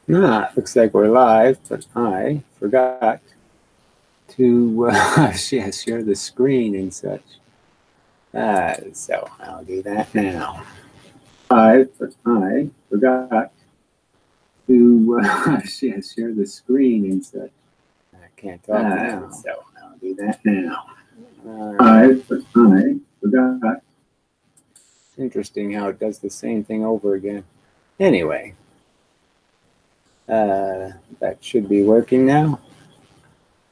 Looks like we're live, but I forgot to share the screen and such. So I'll do that now. But I forgot to share the screen and such. I can't talk now, so I'll do that now. I forgot. Interesting how it does the same thing over again. Anyway, that should be working now.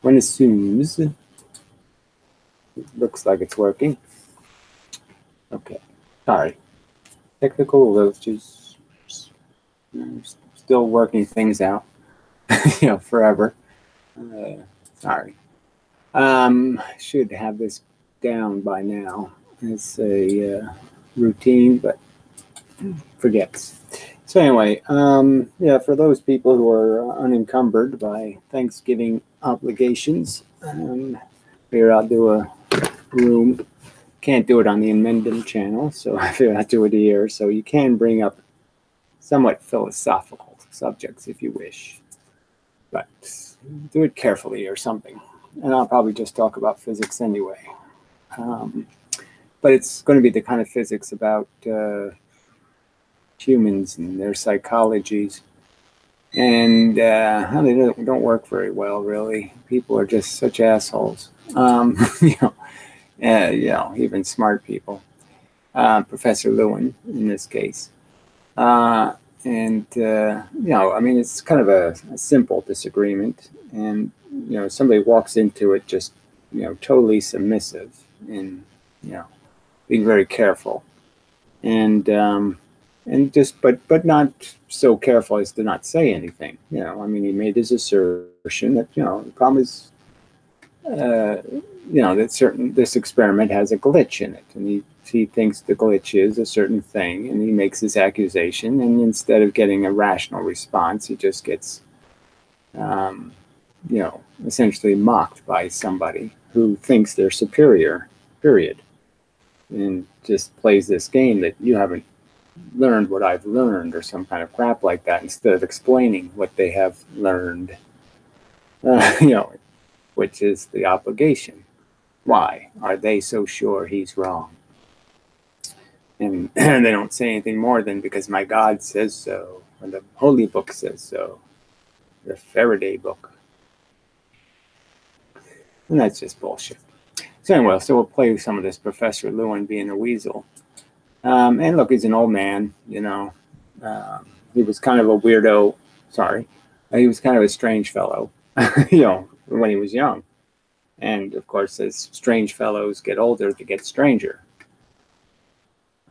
One assumes it looks like it's working. Okay, sorry. Technical glitches. Still working things out, forever. Sorry. Should have this down by now. It's a routine, but forgets. So anyway, for those people who are unencumbered by Thanksgiving obligations, figured I'll do a room. Can't do it on the Amendum channel, so I figured I'd do it here. So you can bring up somewhat philosophical subjects if you wish, but do it carefully or something. And I'll probably just talk about physics anyway. But it's going to be the kind of physics about humans and their psychologies. And they don't work very well, really. People are just such assholes. Even smart people. Professor Lewin, in this case. I mean, it's kind of a simple disagreement. And, somebody walks into it just, totally submissive and, being very careful. And just, but not so careful as to not say anything. I mean, he made his assertion that, the problem is, that this experiment has a glitch in it, and he thinks the glitch is a certain thing, and he makes his accusation, and instead of getting a rational response, he just gets, essentially mocked by somebody who thinks they're superior, period, and just plays this game that you haven't learned what I've learned, or some kind of crap like that, instead of explaining what they have learned, which is the obligation. Why are they so sure he's wrong? And they don't say anything more than because my God says so, or the Holy Book says so, the Faraday book. And that's just bullshit. So anyway, we'll play some of this Professor Lewin being a weasel. And look, he's an old man, He was kind of a weirdo. Sorry. He was kind of a strange fellow, when he was young. And of course, as strange fellows get older, they get stranger.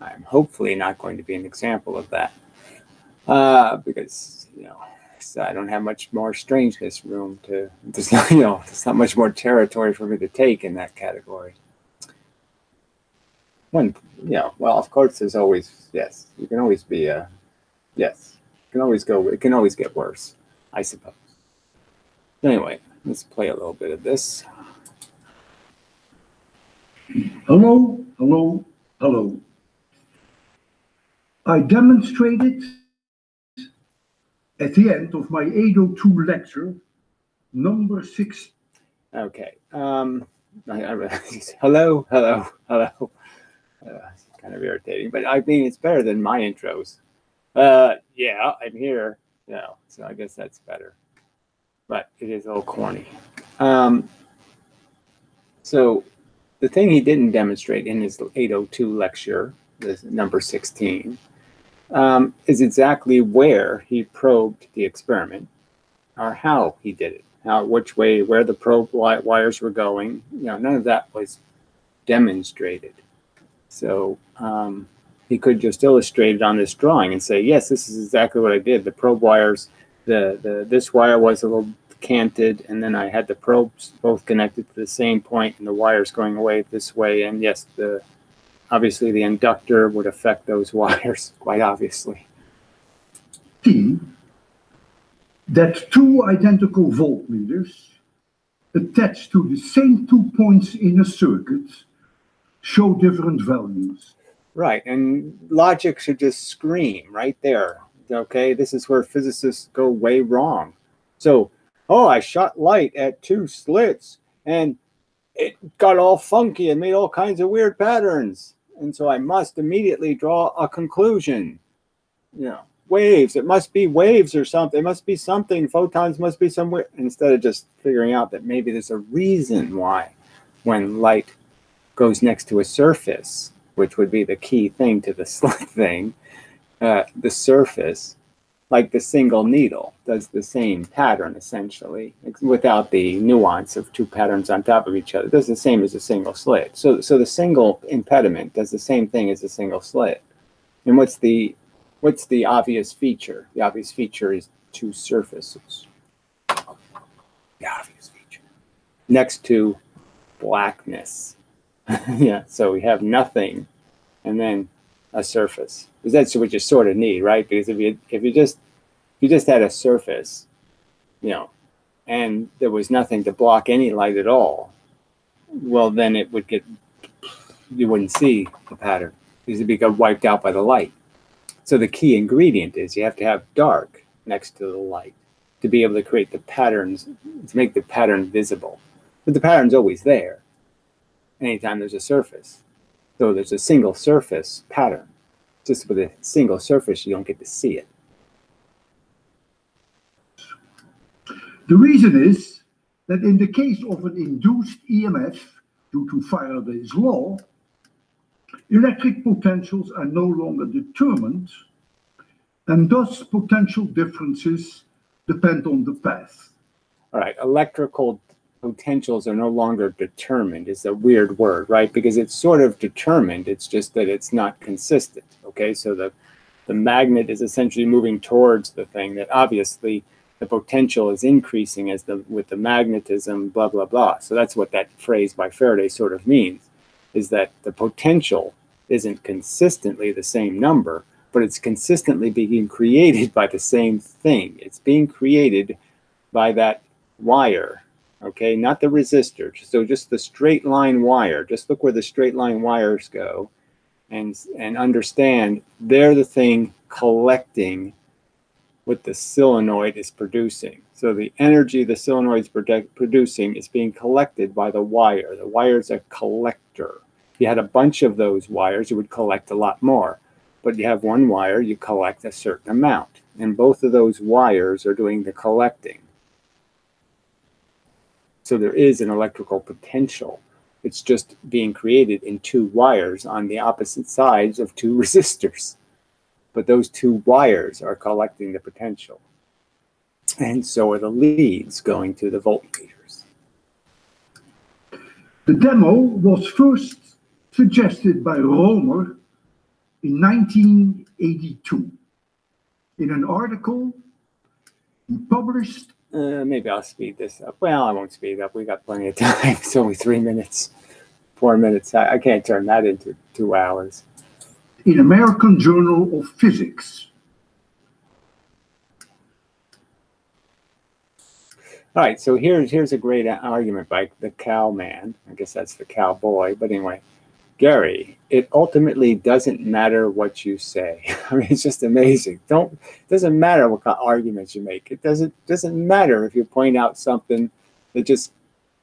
I'm hopefully not going to be an example of that. Because, I don't have much more strangeness room to, there's not much more territory for me to take in that category. Well, of course, there's always, yes, you can always be yes, it can always get worse, I suppose. Anyway, let's play a little bit of this. Hello, hello, hello. I demonstrated at the end of my 802 lecture, number 6. Okay. Hello. Kind of irritating, but I mean, it's better than my intros. Yeah, I'm here. So I guess that's better. But it is a little corny. So the thing he didn't demonstrate in his 802 lecture, this number 16, is exactly where he probed the experiment, or how he did it, which way, where the probe wires were going. None of that was demonstrated. So he could just illustrate it on this drawing and say, yes, this is exactly what I did. The probe wires, this wire was a little canted, and then I had the probes both connected to the same point, and the wires going away this way. And yes, obviously the inductor would affect those wires, quite obviously. That two identical voltmeters attached to the same 2 points in a circuit show different values. Right, and logic should just scream right there. Okay, this is where physicists go way wrong. So, oh, I shot light at two slits and it got all funky and made all kinds of weird patterns. And so I must immediately draw a conclusion. You know, waves, it must be waves or something. It must be something. Photons must be somewhere. Instead of just figuring out that maybe there's a reason why when light goes next to a surface, which would be the key thing to the slit thing, the surface, like the single needle, does the same pattern essentially, without the nuance of two patterns on top of each other. It does the same as a single slit. So the single impediment does the same thing as a single slit. And what's the obvious feature? The obvious feature is two surfaces. The obvious feature. Next to blackness. Yeah, so we have nothing and then a surface. Because that's what you sort of need, right? Because if you just had a surface, you know, and there was nothing to block any light at all, well, then it would get, you wouldn't see the pattern because it'd become wiped out by the light. So the key ingredient is you have to have dark next to the light to be able to create the patterns, to make the pattern visible. But the pattern's always there anytime there's a surface. So there's a single surface pattern. Just with a single surface, you don't get to see it. The reason is that in the case of an induced EMF, due to Faraday's law, electric potentials are no longer determined, and thus potential differences depend on the path. All right, electrical potentials are no longer determined is a weird word, right? Because it's sort of determined, it's just that it's not consistent, okay? So the magnet is essentially moving towards the thing that obviously the potential is increasing as with the magnetism, blah, blah, blah. So that's what that phrase by Faraday sort of means, is that the potential isn't consistently the same number, but it's consistently being created by the same thing. It's being created by that wire, okay? Not the resistor. So just the straight line wire. Just look where the straight line wires go and understand they're the thing collecting what the solenoid is producing. So the energy the solenoid is producing is being collected by the wire. The wire is a collector. If you had a bunch of those wires, you would collect a lot more. But you have one wire, you collect a certain amount. And both of those wires are doing the collecting. So there is an electrical potential. It's just being created in two wires on the opposite sides of two resistors. But those two wires are collecting the potential. And so are the leads going to the voltmeters. The demo was first suggested by Romer in 1982 in an article he published. Maybe I'll speed this up. Well, I won't speed up. We got plenty of time. It's only 3 minutes, 4 minutes. I can't turn that into 2 hours. In American Journal of Physics. All right, so here's a great argument by the cowman. I guess that's the cowboy, but anyway. Gary, it ultimately doesn't matter what you say. I mean, it's just amazing. It doesn't matter what kind of arguments you make. It doesn't matter if you point out something that just,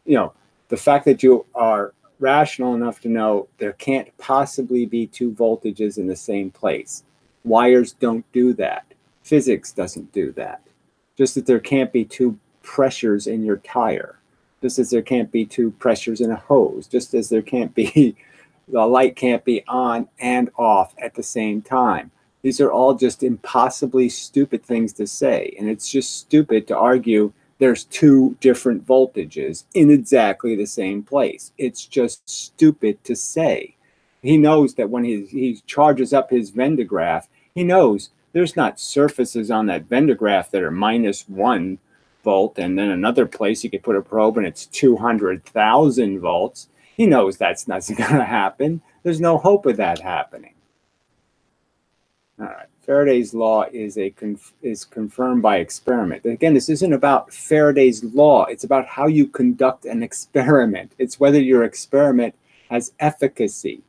you know, the fact that you are rational enough to know there can't possibly be two voltages in the same place. Wires don't do that. Physics doesn't do that. Just that there can't be two pressures in your tire. Just as there can't be two pressures in a hose. Just as there can't be, the light can't be on and off at the same time. These are all just impossibly stupid things to say. And it's just stupid to argue there's two different voltages in exactly the same place. It's just stupid to say. He knows that when he charges up his Venn diagram, he knows there's not surfaces on that Venn diagram that are -1 volt, and then another place you could put a probe and it's 200,000 volts. He knows that's not going to happen. There's no hope of that happening. All right. Faraday's law is confirmed by experiment. Again, this isn't about Faraday's law. It's about how you conduct an experiment. It's whether your experiment has efficacy.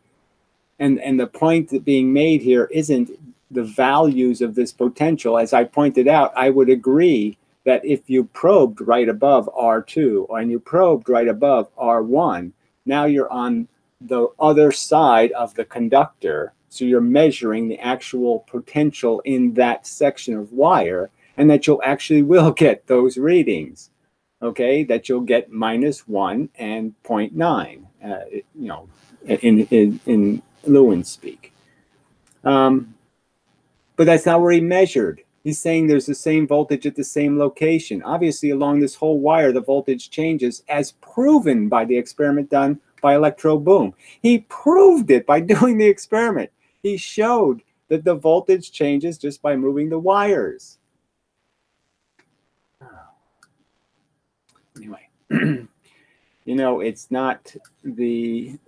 And the point that being made here isn't the values of this potential, as I pointed out, I would agree that if you probed right above R2 and you probed right above R1, now you're on the other side of the conductor. So you're measuring the actual potential in that section of wire, and that you'll actually will get those readings, okay? That you'll get -1 and 0.9, you know, in Lewin speak. But that's not where he measured. He's saying there's the same voltage at the same location. Obviously, along this whole wire, the voltage changes as proven by the experiment done by Electro Boom. He proved it by doing the experiment. He showed that the voltage changes just by moving the wires. Anyway, you know, it's not the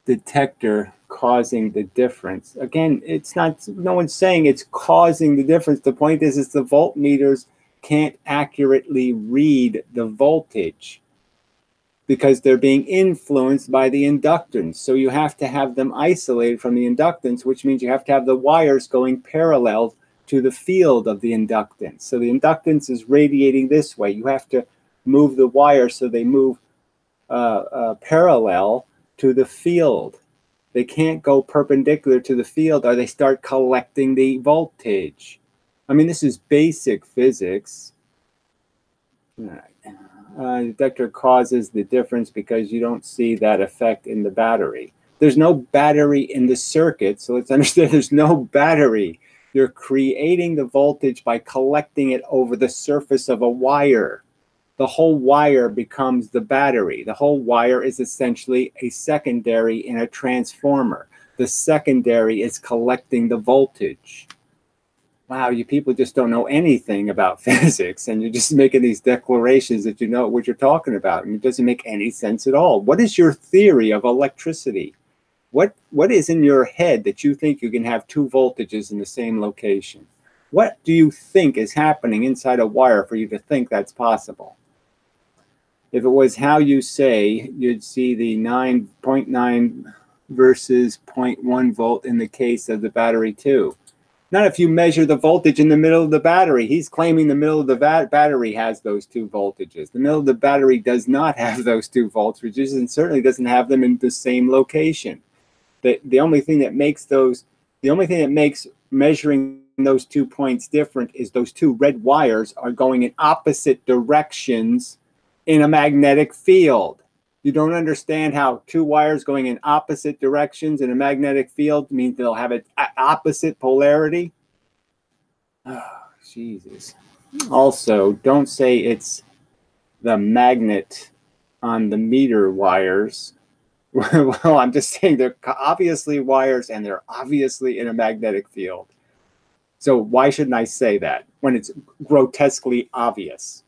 detector causing the difference. Again, it's not, no one's saying it's causing the difference. The point is the voltmeters can't accurately read the voltage because they're being influenced by the inductance. So you have to have them isolated from the inductance, which means you have to have the wires going parallel to the field of the inductance. So the inductance is radiating this way. You have to move the wires so they move parallel to the field. They can't go perpendicular to the field or they start collecting the voltage. I mean, this is basic physics. Detector causes the difference because you don't see that effect in the battery. There's no battery in the circuit, so let's understand there's no battery. You're creating the voltage by collecting it over the surface of a wire. The whole wire becomes the battery. The whole wire is essentially a secondary in a transformer. The secondary is collecting the voltage. Wow, you people just don't know anything about physics, and you're just making these declarations that you know what you're talking about, and it doesn't make any sense at all. What is your theory of electricity? What is in your head that you think you can have two voltages in the same location? What do you think is happening inside a wire for you to think that's possible? If it was how you say, you'd see the 9.9 versus 0.1 volt in the case of the battery too. Not if you measure the voltage in the middle of the battery. He's claiming the middle of the battery has those two voltages. The middle of the battery does not have those two voltages and certainly doesn't have them in the same location. The only thing that makes measuring those 2 points different is those two red wires are going in opposite directions in a magnetic field. You don't understand how two wires going in opposite directions in a magnetic field means they'll have an opposite polarity? Oh, Jesus. Also, don't say it's the magnet on the meter wires. Well, I'm just saying they're obviously wires and they're obviously in a magnetic field. So why shouldn't I say that when it's grotesquely obvious?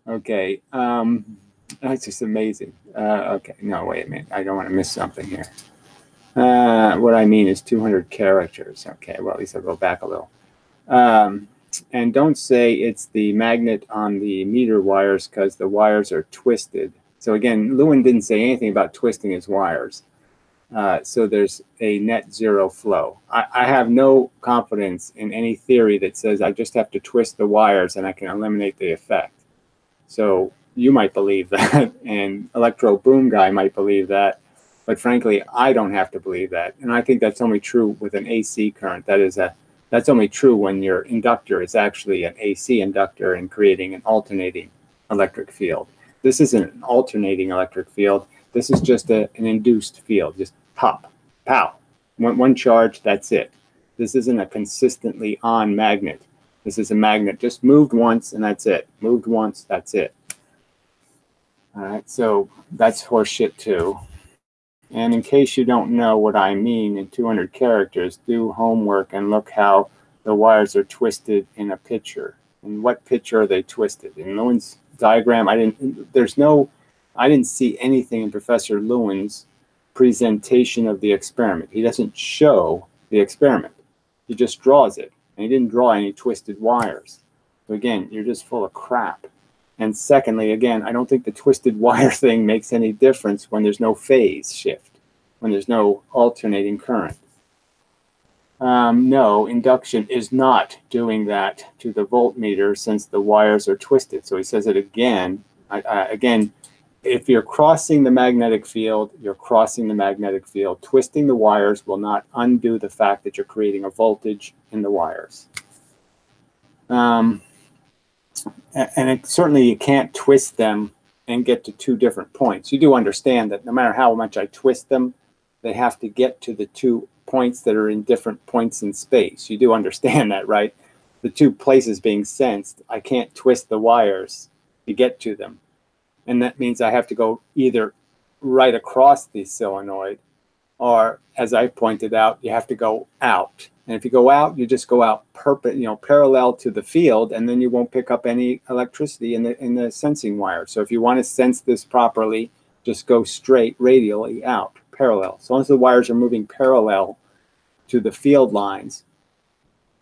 Okay, that's just amazing. Okay, no, wait a minute. I don't want to miss something here. What I mean is 200 characters. Okay, well, at least I'll go back a little. And don't say it's the magnet on the meter wires because the wires are twisted. So again, Lewin didn't say anything about twisting his wires. So there's a net zero flow. I have no confidence in any theory that says I just have to twist the wires and I can eliminate the effect. So you might believe that, and Electro Boom guy might believe that, but frankly, I don't have to believe that. And I think that's only true with an AC current. That's only true when your inductor is actually an AC inductor and creating an alternating electric field. This isn't an alternating electric field. This is just an induced field, just pop, pow. One charge, that's it. This isn't a consistently on magnet. This is a magnet just moved once and that's it. Moved once, that's it. All right, so that's horseshit too. And in case you don't know what I mean in 200 characters, do homework and look how the wires are twisted in a picture. In what picture are they twisted? In Lewin's diagram, I didn't see anything in Professor Lewin's presentation of the experiment. He doesn't show the experiment. He just draws it. And he didn't draw any twisted wires. So again, you're just full of crap. And secondly, again, I don't think the twisted wire thing makes any difference when there's no phase shift, when there's no alternating current. No, induction is not doing that to the voltmeter since the wires are twisted. So he says it again. Again, if you're crossing the magnetic field, you're crossing the magnetic field. Twisting the wires will not undo the fact that you're creating a voltage in the wires. And certainly you can't twist them and get to two different points. You do understand that no matter how much I twist them, they have to get to the 2 points that are in different points in space. You do understand that, right? The 2 places being sensed, I can't twist the wires to get to them. And that means I have to go either right across the solenoid, or as I pointed out, you have to go out. And if you go out, you just go out parallel to the field, and then you won't pick up any electricity in the sensing wire. So if you want to sense this properly, just go straight radially out, parallel. As long as the wires are moving parallel to the field lines,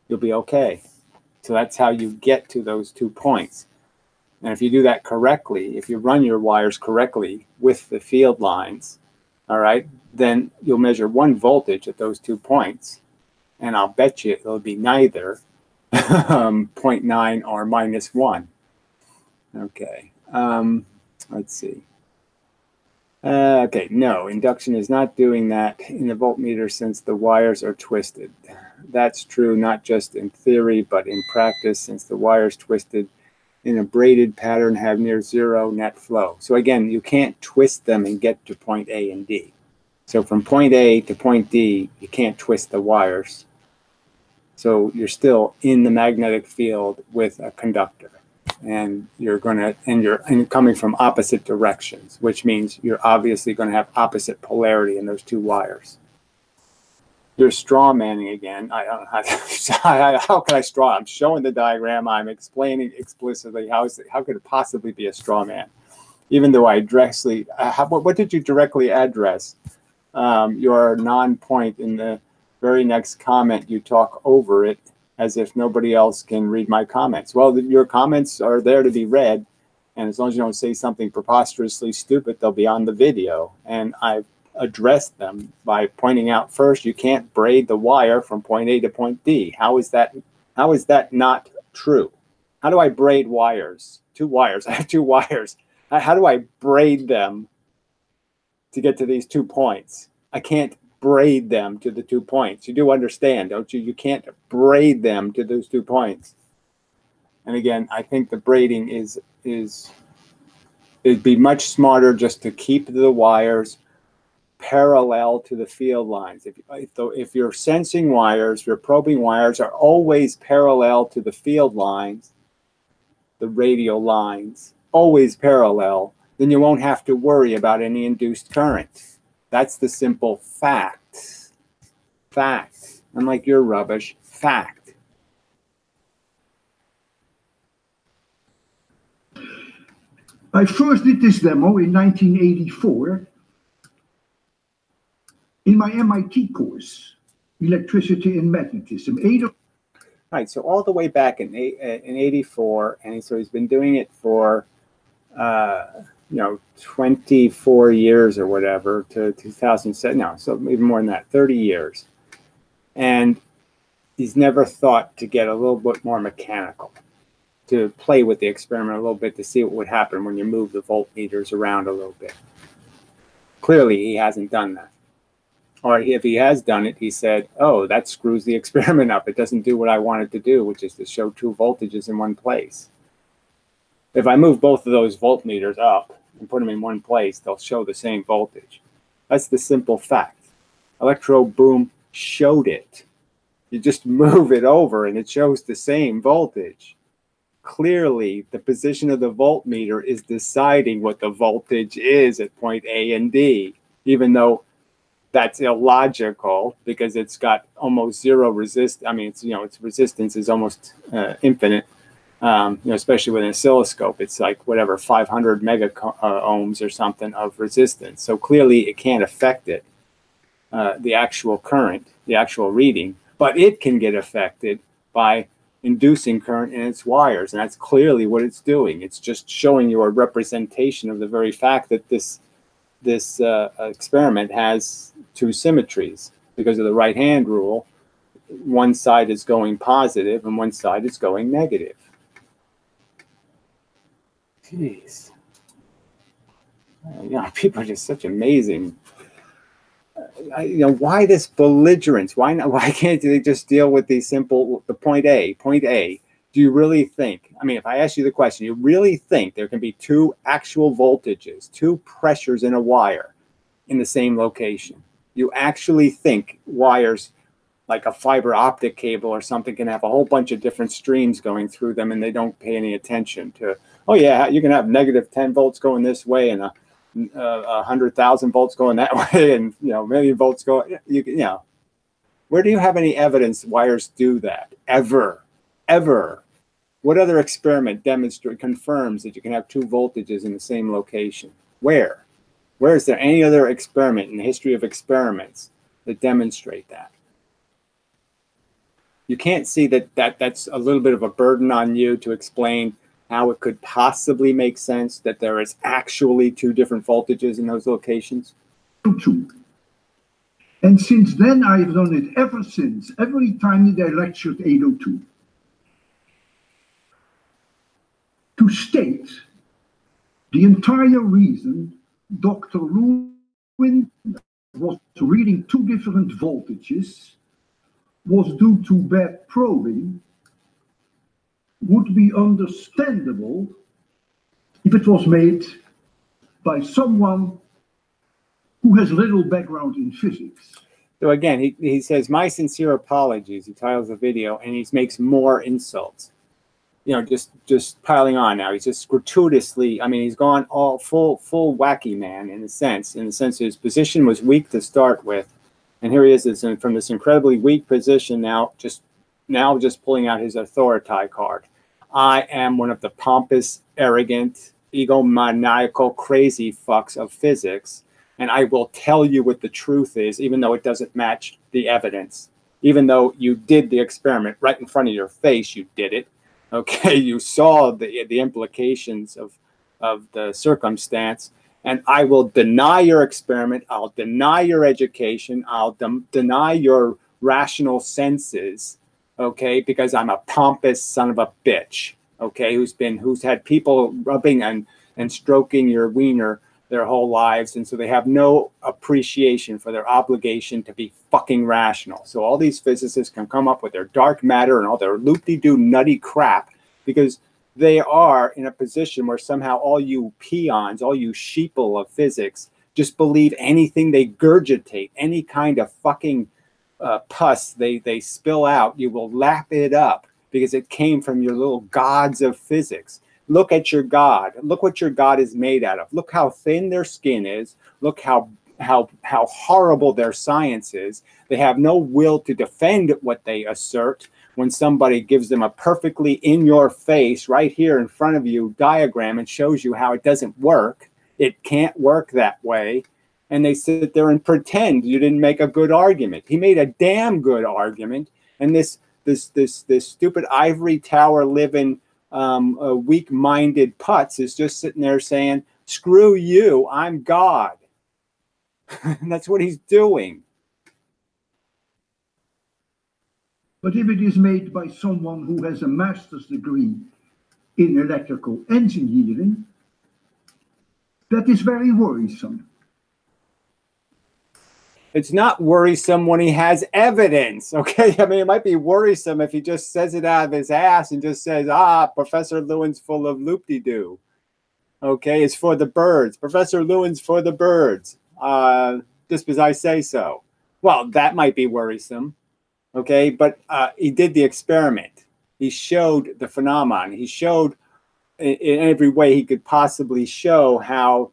you'll be okay. So that's how you get to those 2 points. And if you do that correctly, if you run your wires correctly with the field lines, all right, then you'll measure 1 voltage at those 2 points. And I'll bet you it'll be neither 0.9 or -1. Okay, let's see. Okay, no, induction is not doing that in the voltmeter since the wires are twisted. That's true not just in theory, but in practice, since the wires twisted in a braided pattern have near 0 net flow. So again, you can't twist them and get to point A and D. So from point A to point D, you can't twist the wires. So you're still in the magnetic field with a conductor. And you're coming from opposite directions, which means you're obviously going to have opposite polarity in those 2 wires. You're straw manning again. How can I straw? I'm showing the diagram. I'm explaining explicitly how could it possibly be a straw man, even though I directly. What did you directly address? Your non-point in the very next comment. You talk over it as if nobody else can read my comments. Well, your comments are there to be read, and as long as you don't say something preposterously stupid, they'll be on the video. And I've addressed them by pointing out first, you can't braid the wire from point A to point D. How is that not true? How do I braid wires? 2 wires. I have 2 wires. How do I braid them to get to these 2 points? I can't braid them to the 2 points. You do understand, don't you? You can't braid them to those 2 points. And again, I think the braiding it'd be much smarter just to keep the wires parallel to the field lines. If your sensing wires, your probing wires are always parallel to the field lines, the radial lines, always parallel, then you won't have to worry about any induced current. That's the simple fact. Fact. Unlike your rubbish, fact. I first did this demo in 1984 in my MIT course, Electricity and Magnetism. Right, so all the way back in 84, and so he's been doing it for 24 years or whatever to 2007. No, so even more than that, 30 years. And he's never thought to get a little bit more mechanical, to play with the experiment a little bit to see what would happen when you move the voltmeters around a little bit. Clearly, he hasn't done that. Or if he has done it, he said, oh, that screws the experiment up. It doesn't do what I want it to do, which is to show 2 voltages in one place. If I move both of those voltmeters up and put them in one place, they'll show the same voltage. That's the simple fact. Electroboom showed it. You just move it over and it shows the same voltage. Clearly, the position of the voltmeter is deciding what the voltage is at point A and D, even though that's illogical because it's got almost 0 resist. I mean, its resistance is almost infinite. Especially with an oscilloscope, it's like whatever 500 mega ohms or something of resistance. So clearly, it can't affect it, the actual current, the actual reading, but it can get affected by inducing current in its wires, and that's clearly what it's doing. It's just showing you a representation of the very fact that this experiment has 2 symmetries because of the right-hand rule. one side is going positive and one side is going negative. Jeez. People are just such amazing. Why this belligerence? Why not? Why can't they just deal with the simple, the point A? Point A. Do you really think? I mean, if I ask you the question, you really think there can be two actual voltages, two pressures in a wire in the same location? You actually think wires like a fiber optic cable or something can have a whole bunch of different streams going through them, and they don't pay any attention to, oh yeah, you can have negative 10 volts going this way and 100,000 volts going that way, and a million volts going. Where do you have any evidence wires do that? Ever? What other experiment confirms that you can have two voltages in the same location? Where is there any other experiment in the history of experiments that demonstrate that? You can't see that's a little bit of a burden on you to explain how it could possibly make sense that there is actually two different voltages in those locations? Two. And since then, I've done it ever since, every time that I lectured 802. To state the entire reason Dr. Lewin was reading two different voltages was due to bad probing would be understandable if it was made by someone who has little background in physics. So again, he says, "My sincere apologies." He titles the video, and he makes more insults. Just piling on now. He's just gratuitously, I mean, he's gone all full wacky man in a sense that his position was weak to start with. And here he is from this incredibly weak position now just pulling out his authority card. I am one of the pompous, arrogant, egomaniacal, crazy fucks of physics, and I will tell you what the truth is, even though it doesn't match the evidence. Even though you did the experiment right in front of your face, you did it. Okay, you saw the implications of the circumstance, and I will deny your experiment. I'll deny your education. I'll deny your rational senses. Okay, because I'm a pompous son of a bitch. Okay, who's had people rubbing and stroking your wiener their whole lives, and so they have no appreciation for their obligation to be fucking rational. So all these physicists can come up with their dark matter and all their loop-de-doo nutty crap because they are in a position where somehow all you peons, all you sheeple of physics, just believe anything they gurgitate, any kind of fucking pus they spill out, you will lap it up because it came from your little gods of physics. Look at your God. Look what your God is made out of. Look how thin their skin is. Look how horrible their science is. They have no will to defend what they assert when somebody gives them a perfectly in your face, right here in front of you diagram and shows you how it doesn't work. It can't work that way. And they sit there and pretend you didn't make a good argument. He made a damn good argument. And this stupid ivory tower living weak-minded putz is just sitting there saying, screw you, I'm God. And that's what he's doing. But if it is made by someone who has a master's degree in electrical engineering, that is very worrisome. It's not worrisome when he has evidence, okay? I mean, it might be worrisome if he just says it out of his ass and just says, Professor Lewin's full of loop-de-doo. Okay, it's for the birds. Professor Lewin's for the birds. Just because I say so. Well, that might be worrisome, okay? But he did the experiment. He showed the phenomenon. He showed in every way he could possibly show how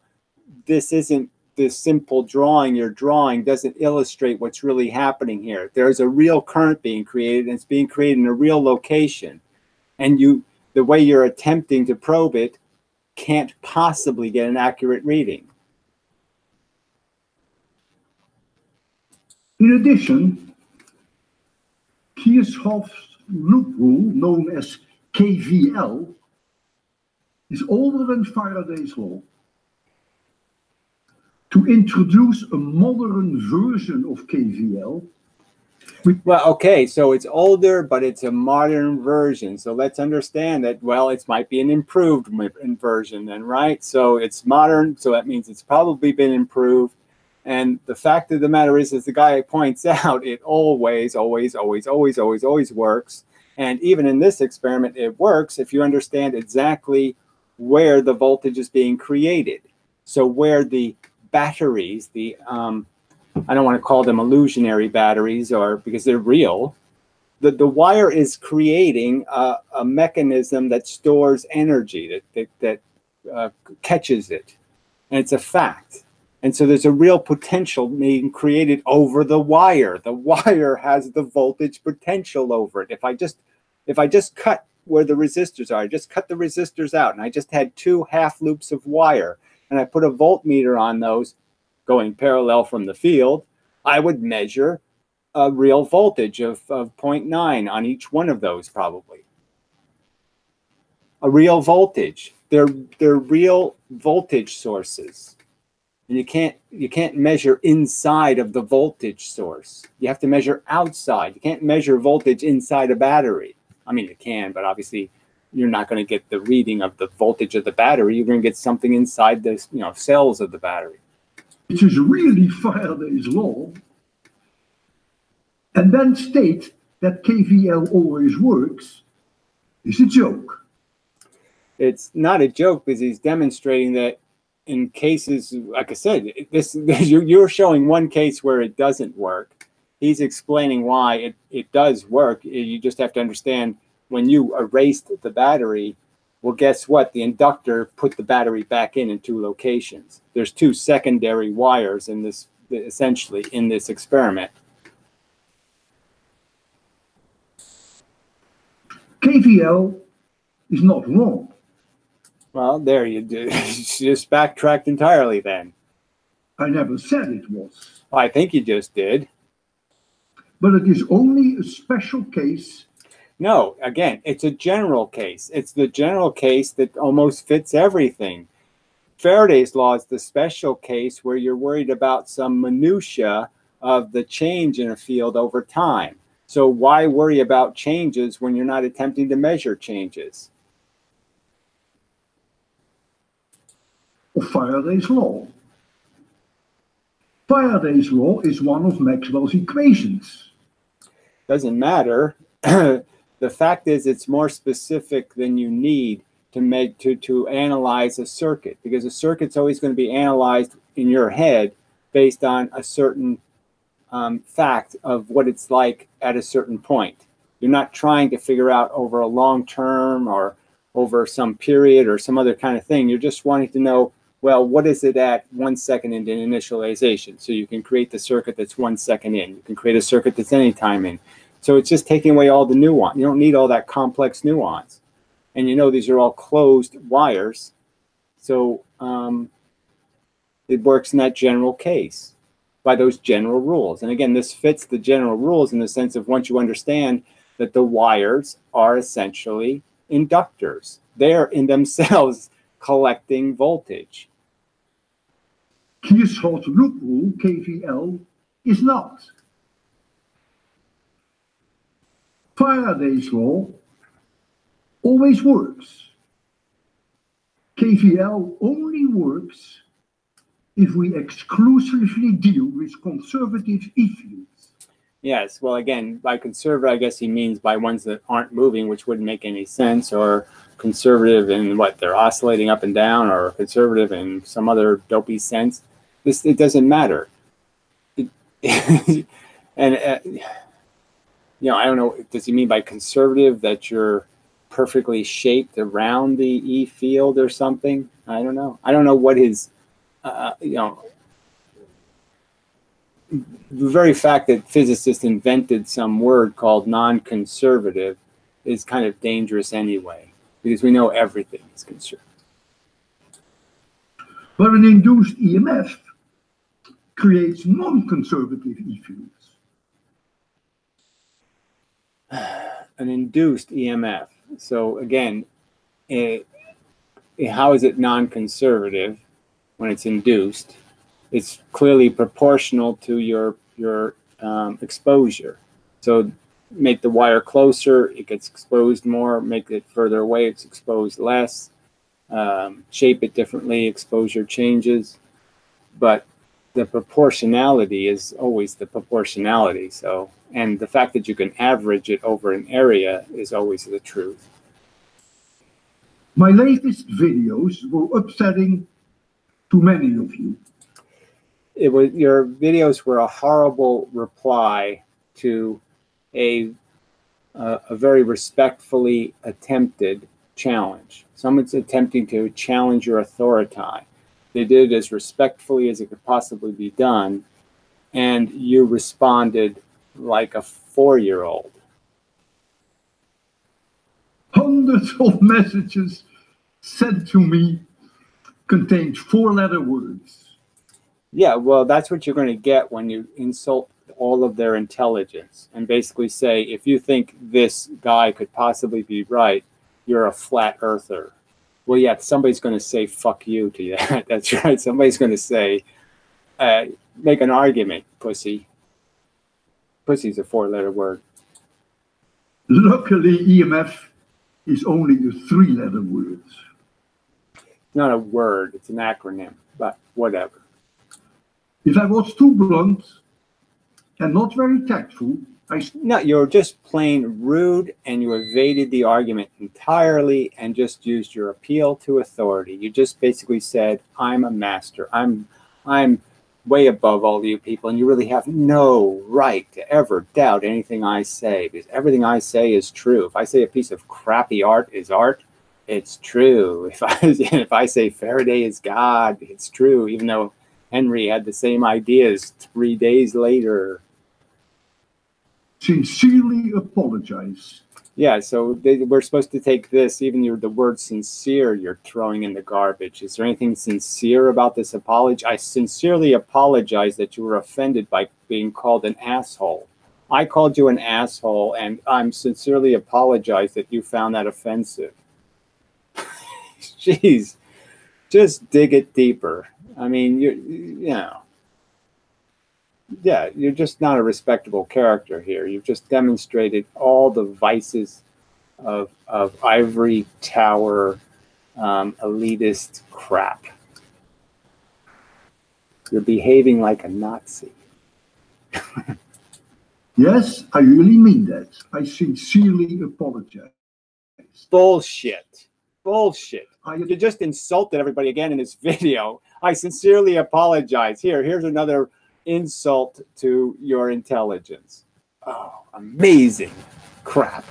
this isn't this simple drawing you're drawing doesn't illustrate what's really happening here. There's a real current being created, and it's being created in a real location. And the way you're attempting to probe it can't possibly get an accurate reading. In addition, Kirchhoff's loop rule, known as KVL, is older than Faraday's law. To introduce a modern version of KVL Well, okay, so it's older, but it's a modern version. So let's understand that, well, it might be an improved version then, right? So it's modern, so that means it's probably been improved. And the fact of the matter is, as the guy points out, it always works. And even in this experiment, it works if you understand exactly where the voltage is being created. So where the batteries, I don't want to call them illusionary batteries, or because they're real. The wire is creating a mechanism that stores energy, that catches it, and it's a fact. And so there's a real potential being created over the wire. The wire has the voltage potential over it. If I just cut where the resistors are, I just cut the resistors out, and I just had 2 half loops of wire, and I put a voltmeter on those going parallel from the field, I would measure a real voltage of 0.9 on each one of those, probably. A real voltage. They're real voltage sources. And you can't measure inside of the voltage source. You have to measure outside. You can't measure voltage inside a battery. I mean, you can, but obviously you're not going to get the reading of the voltage of the battery. You're going to get something inside the cells of the battery. Which is really Faraday's law, and then state that KVL always works, is a joke. It's not a joke, because he's demonstrating that in cases, like I said, you're showing one case where it doesn't work. He's explaining why it does work. You just have to understand, when you erased the battery, well, guess what? The inductor put the battery back in 2 locations. There's 2 secondary wires in this, essentially, in this experiment. KVL is not wrong. Well, there you do. You just backtracked entirely then. I never said it was. I think you just did. But it is only a special case. No, again, it's a general case. It's the general case that almost fits everything. Faraday's law is the special case where you're worried about some minutia of the change in a field over time. So why worry about changes when you're not attempting to measure changes? Of Faraday's law. Faraday's law is one of Maxwell's equations. Doesn't matter. The fact is, it's more specific than you need to analyze a circuit, because a circuit's always going to be analyzed in your head based on a certain fact of what it's like at a certain point. You're not trying to figure out over a long term or over some period or some other kind of thing. You're just wanting to know, well, what is it at 1 second into initialization? So you can create the circuit that's 1 second in. You can create a circuit that's any time in. So it's just taking away all the nuance. You don't need all that complex nuance. And these are all closed wires. So it works in that general case by those general rules. And again, this fits the general rules in the sense of, once you understand that the wires are essentially inductors. They're in themselves collecting voltage. Kirchhoff's loop rule, KVL, is not. Faraday's law always works. KVL only works if we exclusively deal with conservative E-fields. Yes, well, again, by conservative, I guess he means by ones that aren't moving, which wouldn't make any sense, or conservative in what, they're oscillating up and down, or conservative in some other dopey sense. It doesn't matter. I don't know, does he mean by conservative that you're perfectly shaped around the E field or something? I don't know. I don't know what his, the very fact that physicists invented some word called non-conservative is kind of dangerous anyway, because we know everything is conservative. But an induced EMF creates non-conservative E-fields. An induced EMF. So again, how is it non-conservative when it's induced? It's clearly proportional to your exposure. So make the wire closer, it gets exposed more. Make it further away, it's exposed less. Shape it differently, exposure changes. But the proportionality is always the proportionality. So, and the fact that you can average it over an area is always the truth. My latest videos were upsetting to many of you. It was, your videos were a horrible reply to a very respectfully attempted challenge. Someone's attempting to challenge your authority. They did it as respectfully as it could possibly be done, and you responded like a 4-year-old. Hundreds of messages sent to me contained 4-letter words. Yeah, well, that's what you're going to get when you insult all of their intelligence and basically say, if you think this guy could possibly be right, you're a flat earther. Well, yeah, somebody's going to say, fuck you to that. That's right. Somebody's going to say, make an argument, pussy. Pussy's a 4-letter word. Luckily, EMF is only a 3-letter word. It's not a word, it's an acronym, but whatever. If I was too blunt and not very tactful, No, you're just plain rude, and you evaded the argument entirely and just used your appeal to authority. You just basically said, I'm a master. I'm way above all you people, and you really have no right to ever doubt anything I say, because everything I say is true. If I say a piece of crappy art is art, it's true. If I say Faraday is God, it's true, even though Henry had the same ideas 3 days later. Sincerely apologize. Yeah, so we're supposed to take this, even the word sincere you're throwing in the garbage. Is there anything sincere about this apology? I sincerely apologize that you were offended by being called an asshole. I called you an asshole, and I'm sincerely apologize that you found that offensive. Jeez, just dig it deeper. I mean, you know. Yeah, you're just not a respectable character here. You've just demonstrated all the vices of ivory tower elitist crap. You're behaving like a Nazi. Yes, I really mean that. I sincerely apologize. Bullshit. Bullshit. You just insulted everybody again in this video. I sincerely apologize. Here's another insult to your intelligence. Oh, amazing crap.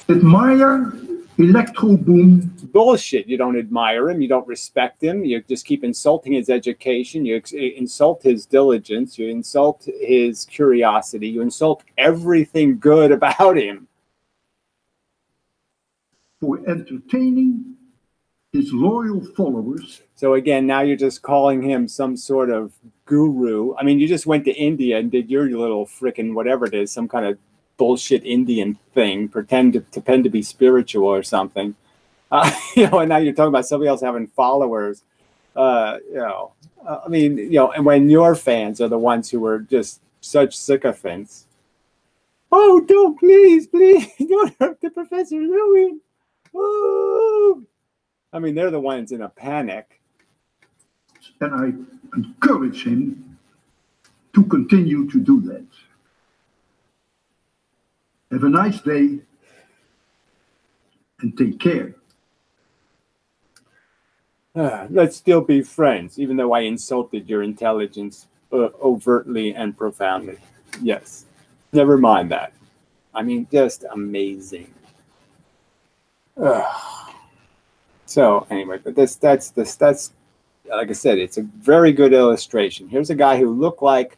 Admire Electro Boom. Bullshit. You don't admire him. You don't respect him. You just keep insulting his education. You insult his diligence. You insult his curiosity. You insult everything good about him. For entertaining his loyal followers. So again, now you're just calling him some sort of guru. I mean, you just went to India and did your little frickin' whatever it is, some kind of bullshit Indian thing, pretend to be spiritual or something. You know, and now you're talking about somebody else having followers. You know, I mean, you know, and when your fans are the ones who are just such sycophants. Oh, don't, please, don't hurt the Professor Louis. Oh. I mean, they're the ones in a panic. And I encourage him to continue to do that. Have a nice day and take care. Let's still be friends, even though I insulted your intelligence overtly and profoundly. Yes. Never mind that. I mean, just amazing. So anyway, but that's like I said, it's a very good illustration. Here's a guy who looked like,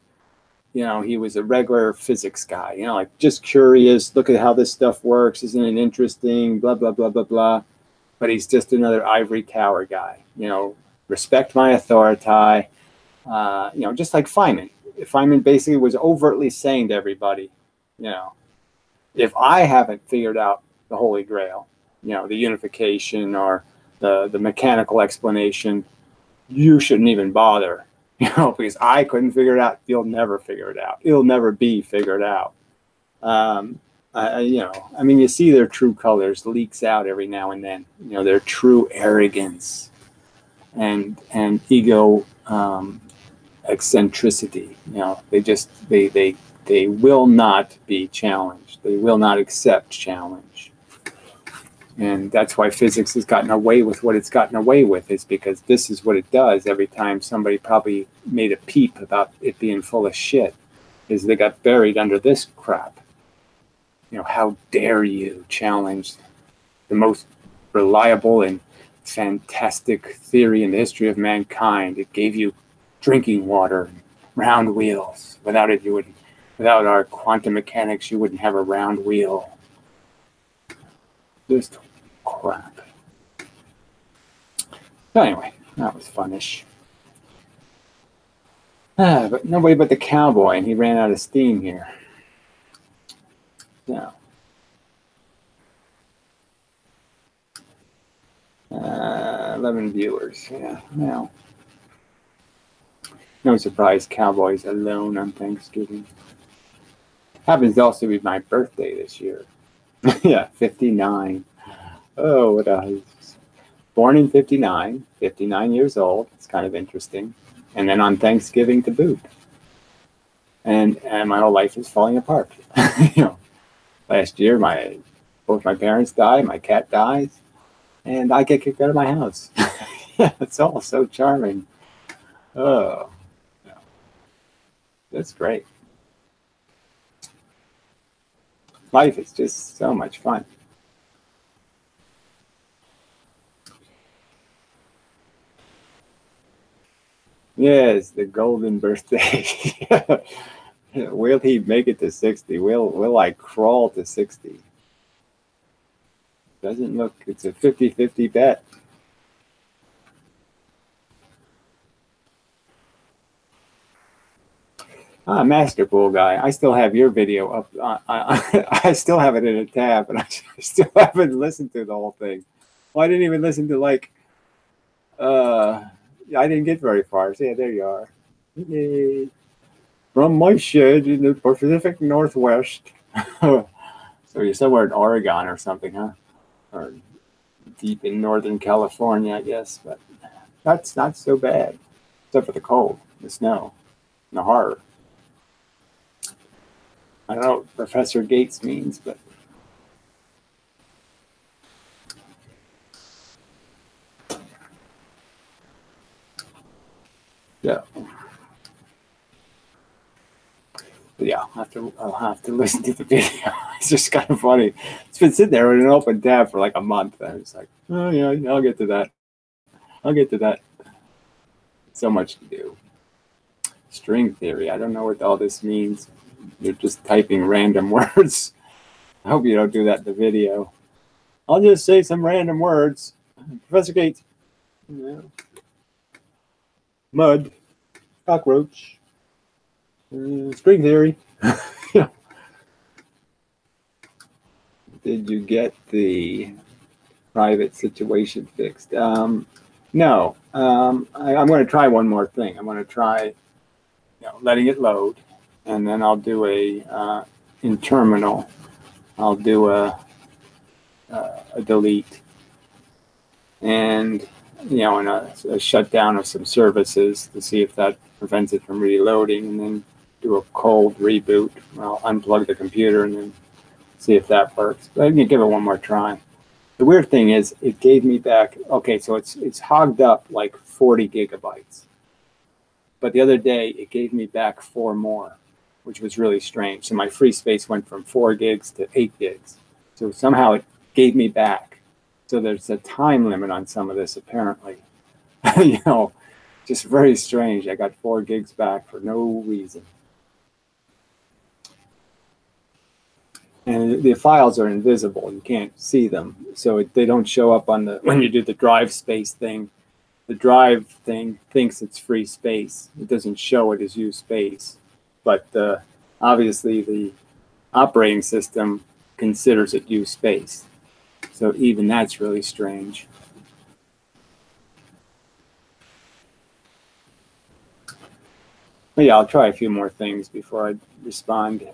you know, he was a regular physics guy, you know, like just curious, look at how this stuff works, isn't it interesting, blah, blah, blah, blah, blah. But he's just another ivory tower guy, you know, respect my authority, you know, just like Feynman. Feynman basically was overtly saying to everybody, you know, if I haven't figured out the Holy Grail, you know, the unification or the mechanical explanation, you shouldn't even bother. You know, because I couldn't figure it out. You'll never figure it out. It'll never be figured out. You know, I mean, you see their true colors leaks out every now and then. You know, their true arrogance and ego, eccentricity. You know, they will not be challenged. They will not accept challenge. And that's why physics has gotten away with what it's gotten away with, is because this is what it does every time somebody probably made a peep about it being full of shit, is they got buried under this crap. You know, how dare you challenge the most reliable and fantastic theory in the history of mankind? It gave you drinking water, round wheels. Without it, you wouldn't. Without our quantum mechanics, you wouldn't have a round wheel. Just crap. But anyway, that was funnish. But nobody but the cowboy, and he ran out of steam here. So, 11 viewers. Yeah, well, no surprise, Cowboy's alone on Thanksgiving. Happens to also be my birthday this year. Yeah, 59. Oh, what a... Born in 59, 59 years old. It's kind of interesting. And then on Thanksgiving to boot. And my whole life is falling apart. You know, last year, both my parents died, my cat dies, and I get kicked out of my house. Yeah, it's all so charming. Oh, yeah. That's great. Life is just so much fun. Yes, the golden birthday. Will he make it to 60? Will I crawl to 60? Doesn't look, it's a 50-50 bet. Master Pool Guy, I still have your video up. I still have it in a tab, and I still haven't listened to the whole thing. Well, I didn't even listen to, like, I didn't get very far. So yeah, there you are. Yay. From my shed in the Pacific Northwest. So you're somewhere in Oregon or something, huh? Or deep in Northern California, I guess. But that's not so bad, except for the cold, the snow, and the horror. I don't know what Professor Gates means, but yeah. But yeah, I'll have to listen to the video. It's just kind of funny. It's been sitting there in an open tab for like a month. I was like, oh yeah, I'll get to that. I'll get to that. So much to do. String theory. I don't know what all this means. You're just typing random words. I hope you don't do that in the video. I'll just say some random words. Professor Gates. Yeah. Mud. Cockroach. String theory. Yeah. Did you get the private situation fixed? No. I'm going to try one more thing. I'm going to try, letting it load, and then I'll do a in terminal. I'll do a delete, and and a shutdown of some services to see if that prevents it from reloading, and then do a cold reboot. I'll unplug the computer and then see if that works. But I'm gonna give it one more try. The weird thing is, it gave me back. Okay, so it's hogged up like 40 gigabytes, but the other day it gave me back 4 more, which was really strange. So my free space went from 4 gigs to 8 gigs. So somehow it gave me back. So there's a time limit on some of this, apparently. Just very strange. I got 4 gigs back for no reason. And the files are invisible. You can't see them. So they don't show up on when you do the drive space thing. The drive thing thinks it's free space. It doesn't show it as used space. But obviously the operating system considers it used space. So even that's really strange. But yeah, I'll try a few more things before I respond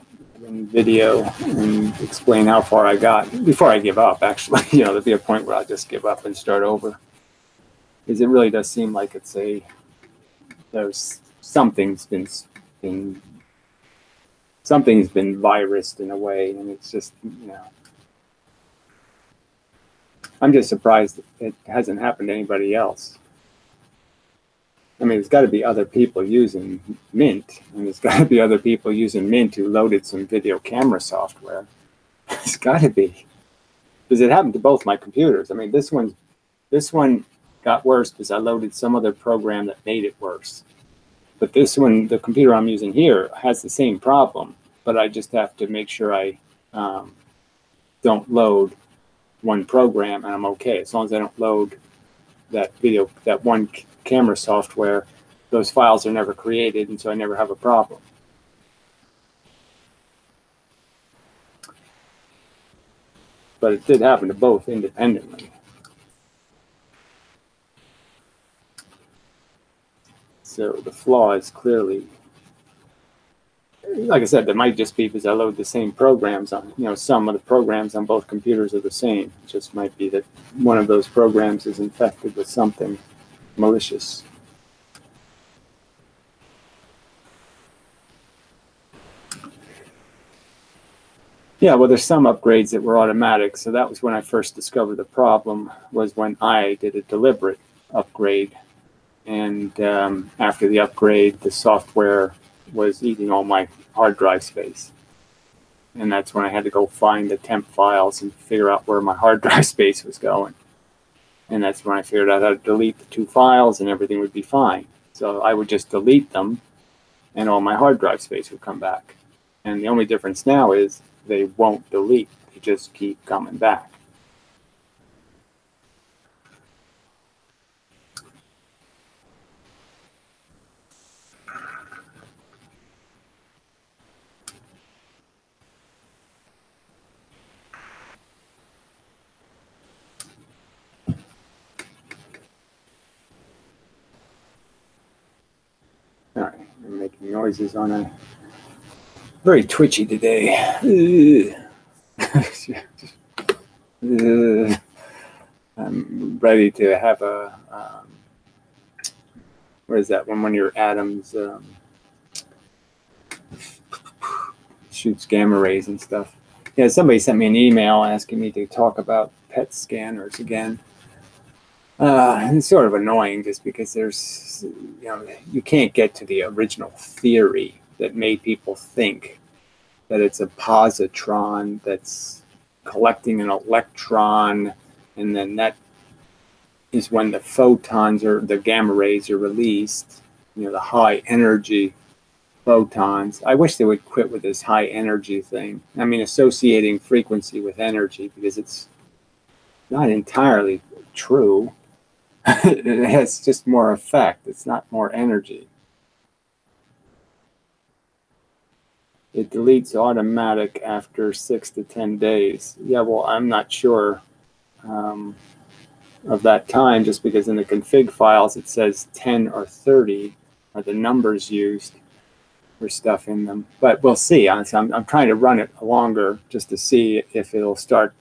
in video and explain how far I got before I give up. Actually, there'll be a point where I'll just give up and start over, because it really does seem like there's something's been virused in a way, and it's just I'm just surprised it hasn't happened to anybody else. I mean, there's got to be other people using Mint, and there's got to be other people using Mint who loaded some video camera software. It's got to be, because it happened to both my computers. I mean, this one got worse because I loaded some other program that made it worse. But this one, the computer I'm using here, has the same problem, but I just have to make sure I don't load one program, and I'm okay. As long as I don't load that one camera software, those files are never created, and so I never have a problem. But it did happen to both independently. So the flaw is clearly, like I said, that might just be because I load the same programs on, some of the programs on both computers are the same. It just might be that one of those programs is infected with something malicious. Yeah, well, there's some upgrades that were automatic. So that was when I first discovered the problem, was when I did a deliberate upgrade. And after the upgrade, the software was eating all my hard drive space. And that's when I had to go find the temp files and figure out where my hard drive space was going. And that's when I figured out how to delete the 2 files, and everything would be fine. So I would just delete them, and all my hard drive space would come back. And the only difference now is they won't delete. They just keep coming back. All right, I'm making noises on a very twitchy today. I'm ready to have a, what is that when your atoms shoots gamma rays and stuff. Yeah, somebody sent me an email asking me to talk about PET scanners again. It's sort of annoying just because there's, you can't get to the original theory that made people think that it's a positron that's collecting an electron, and then that is when the photons or the gamma rays are released, the high energy photons. I wish they would quit with this high energy thing. I mean, associating frequency with energy, because it's not entirely true. It has just more effect. It's not more energy. It deletes automatic after 6 to 10 days. Yeah, well, I'm not sure of that time, just because in the config files it says 10 or 30 are the numbers used for stuff in them. But we'll see. I'm trying to run it longer just to see if it'll start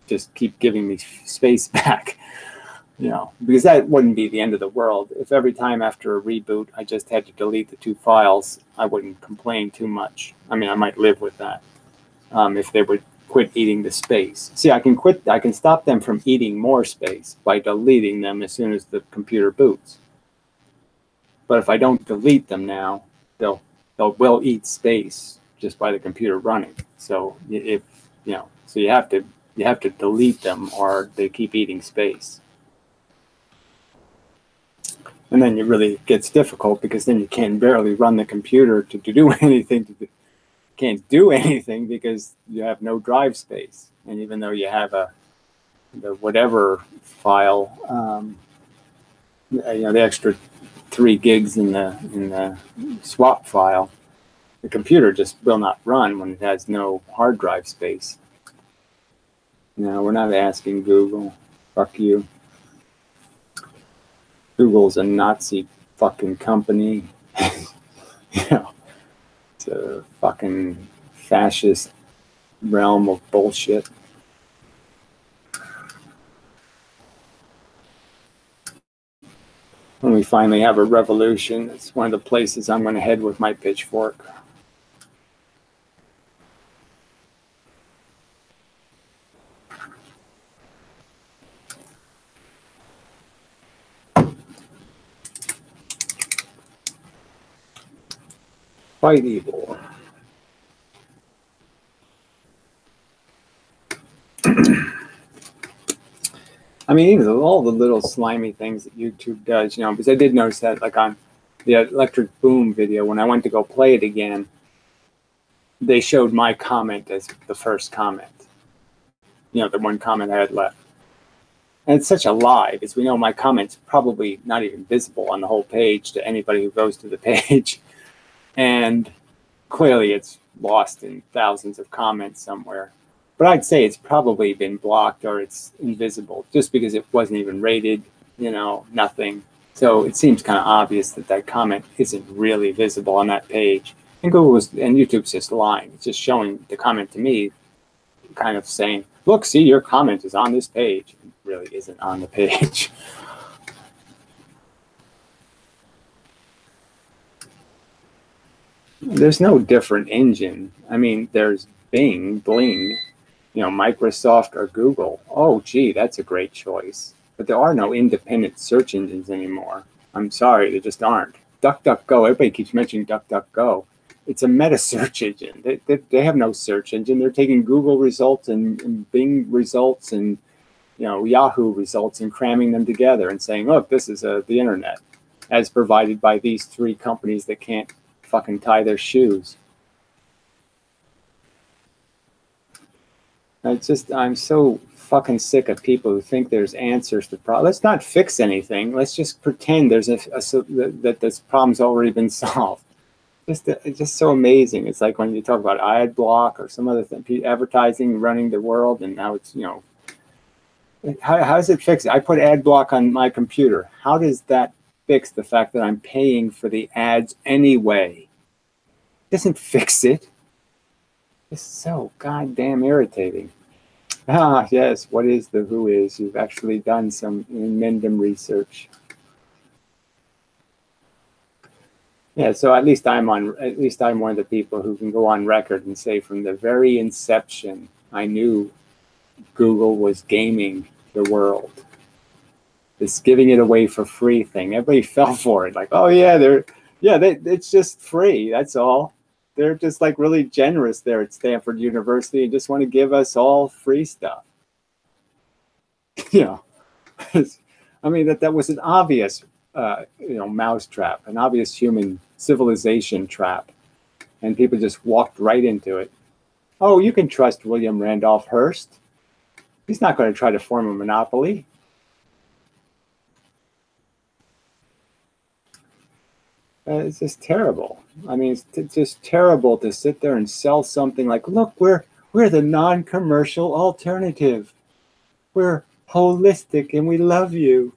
just keep giving me space back. Because that wouldn't be the end of the world. If every time after a reboot I just had to delete the 2 files, I wouldn't complain too much. I mean, I might live with that if they would quit eating the space. See, I can stop them from eating more space by deleting them as soon as the computer boots. But if I don't delete them now, they'll eat space just by the computer running. So so you have to delete them, or they keep eating space. And then it really gets difficult, because then you can barely run the computer to do anything. Can't do anything because you have no drive space. And even though you have the whatever file, the extra 3 gigs in the swap file, the computer just will not run when it has no hard drive space. No, we're not asking Google. Fuck you. Google's a Nazi fucking company. You know, it's a fucking fascist realm of bullshit. When we finally have a revolution, it's one of the places I'm going to head with my pitchfork. Fight evil. I mean, even all the little slimy things that YouTube does, you know, because I did notice that, like on the Electric Boom video, when I went to go play it again, they showed my comment as the first comment. You know, the one comment I had left. And it's such a lie, because we know my comment's probably not even visible on the whole page to anybody who goes to the page. And clearly it's lost in thousands of comments somewhere. But I'd say it's probably been blocked or it's invisible just because it wasn't even rated, you know, nothing. So it seems kind of obvious that that comment isn't really visible on that page. And YouTube's just lying. It's just showing the comment to me, kind of saying, look, see, your comment is on this page. It really isn't on the page. There's no different engine. I mean, there's Bing, Bling, you know, Microsoft or Google. Oh, gee, that's a great choice. But there are no independent search engines anymore. I'm sorry, there just aren't. DuckDuckGo, everybody keeps mentioning DuckDuckGo. It's a meta search engine. They have no search engine. They're taking Google results and Bing results and, you know, Yahoo results and cramming them together and saying, look, this is the internet as provided by these three companies that can't fucking tie their shoes. I'm so fucking sick of people who think there's answers to problems. Let's not fix anything. Let's just pretend there's that this problem's already been solved. It's just so amazing. It's like when you talk about ad block or some other thing, advertising running the world, and now it's, you know, how does it fix it? I put ad block on my computer. How does that fix the fact that I'm paying for the ads anyway? It doesn't fix it. It's so goddamn irritating. Ah, yes. What is the who is? You've actually done some Mendham research. Yeah, so at least I'm one of the people who can go on record and say from the very inception, I knew Google was gaming the world. This giving it away for free thing. Everybody fell for it. Like, oh yeah, it's just free. That's all. They're just like really generous there at Stanford University and just want to give us all free stuff. You know, I mean, that was an obvious, you know, mousetrap, an obvious human civilization trap. And people just walked right into it. Oh, you can trust William Randolph Hearst. He's not going to try to form a monopoly. It's just terrible. I mean, it's just terrible to sit there and sell something like, look, we're the non-commercial alternative. We're holistic and we love you.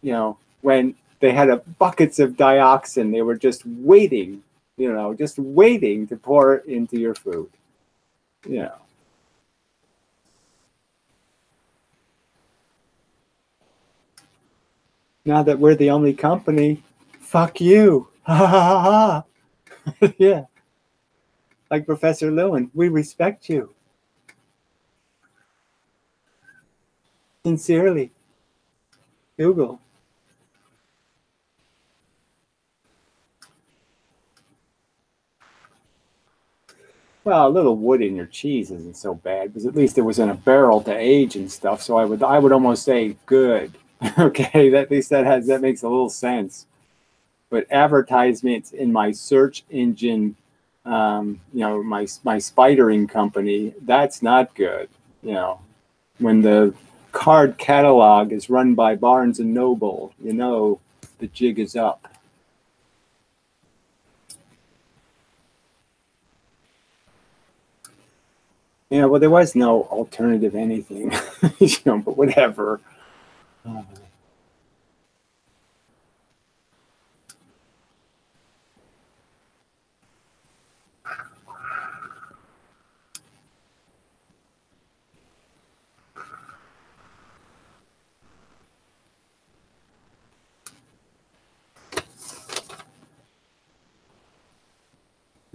You know, when they had buckets of dioxin, they were just waiting, you know, just waiting to pour it into your food. You know. Now that we're the only company, fuck you. Ha ha ha ha. Yeah. Like Professor Lewin, we respect you. Sincerely. Google. Well, a little wood in your cheese isn't so bad, because at least it was in a barrel to age and stuff. So I would almost say good. Okay, at least that makes a little sense. But advertisements in my search engine, you know, my spidering company, that's not good. You know, when the card catalog is run by Barnes and Noble, you know, the jig is up. Yeah, well, there was no alternative anything, you know, but whatever.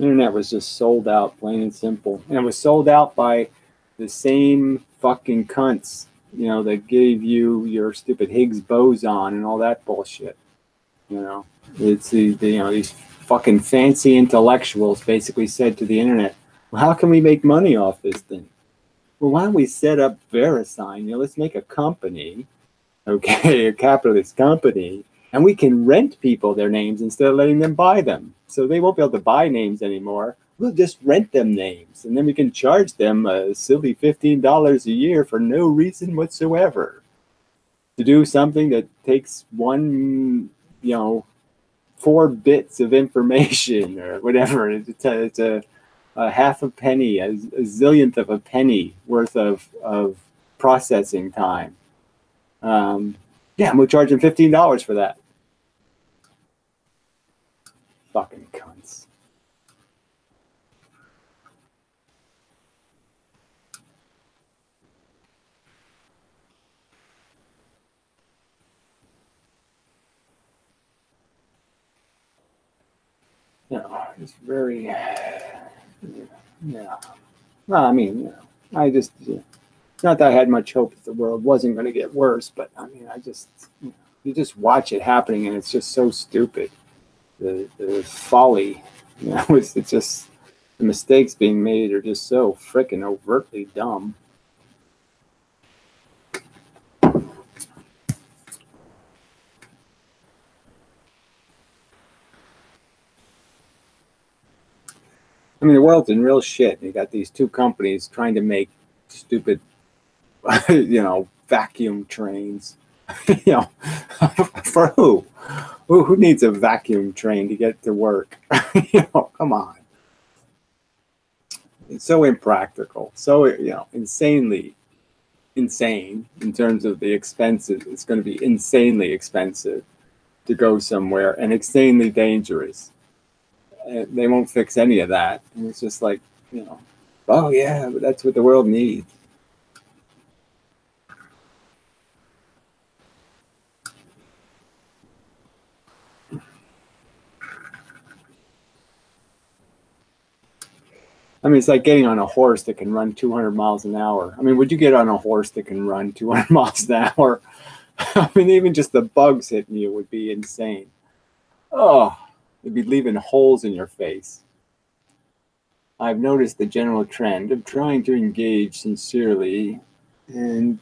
Internet was just sold out, plain and simple. And it was sold out by the same fucking cunts, you know, that gave you your stupid Higgs boson and all that bullshit. You know, it's you know, these fucking fancy intellectuals basically said to the internet, well, how can we make money off this thing? Well, why don't we set up VeriSign? You know, let's make a company, okay, a capitalist company, and we can rent people their names instead of letting them buy them. So they won't be able to buy names anymore. We'll just rent them names, and then we can charge them a silly $15 a year for no reason whatsoever to do something that takes one, you know, 4 bits of information or whatever. It's a half a penny, a zillionth of a penny worth of processing time. Yeah, and we'll charge them $15 for that. Fucking cunts. No, it's very, yeah. Well, I mean, you know, I just, not that I had much hope that the world wasn't going to get worse, but I mean, I just, you just watch it happening and it's just so stupid. The folly, you know, it's just, the mistakes being made are just so freaking overtly dumb. I mean, the world's in real shit. You got these 2 companies trying to make stupid, you know, vacuum trains. You know, for who? Who needs a vacuum train to get to work? You know, come on. It's so impractical, so, you know, insanely insane in terms of the expenses. It's going to be insanely expensive to go somewhere and insanely dangerous. They won't fix any of that. And it's just like, you know, oh yeah, but that's what the world needs. I mean, it's like getting on a horse that can run 200 miles an hour. I mean, would you get on a horse that can run 200 miles an hour? I mean, even just the bugs hitting you would be insane. Oh, it'd be leaving holes in your face. I've noticed the general trend of trying to engage sincerely and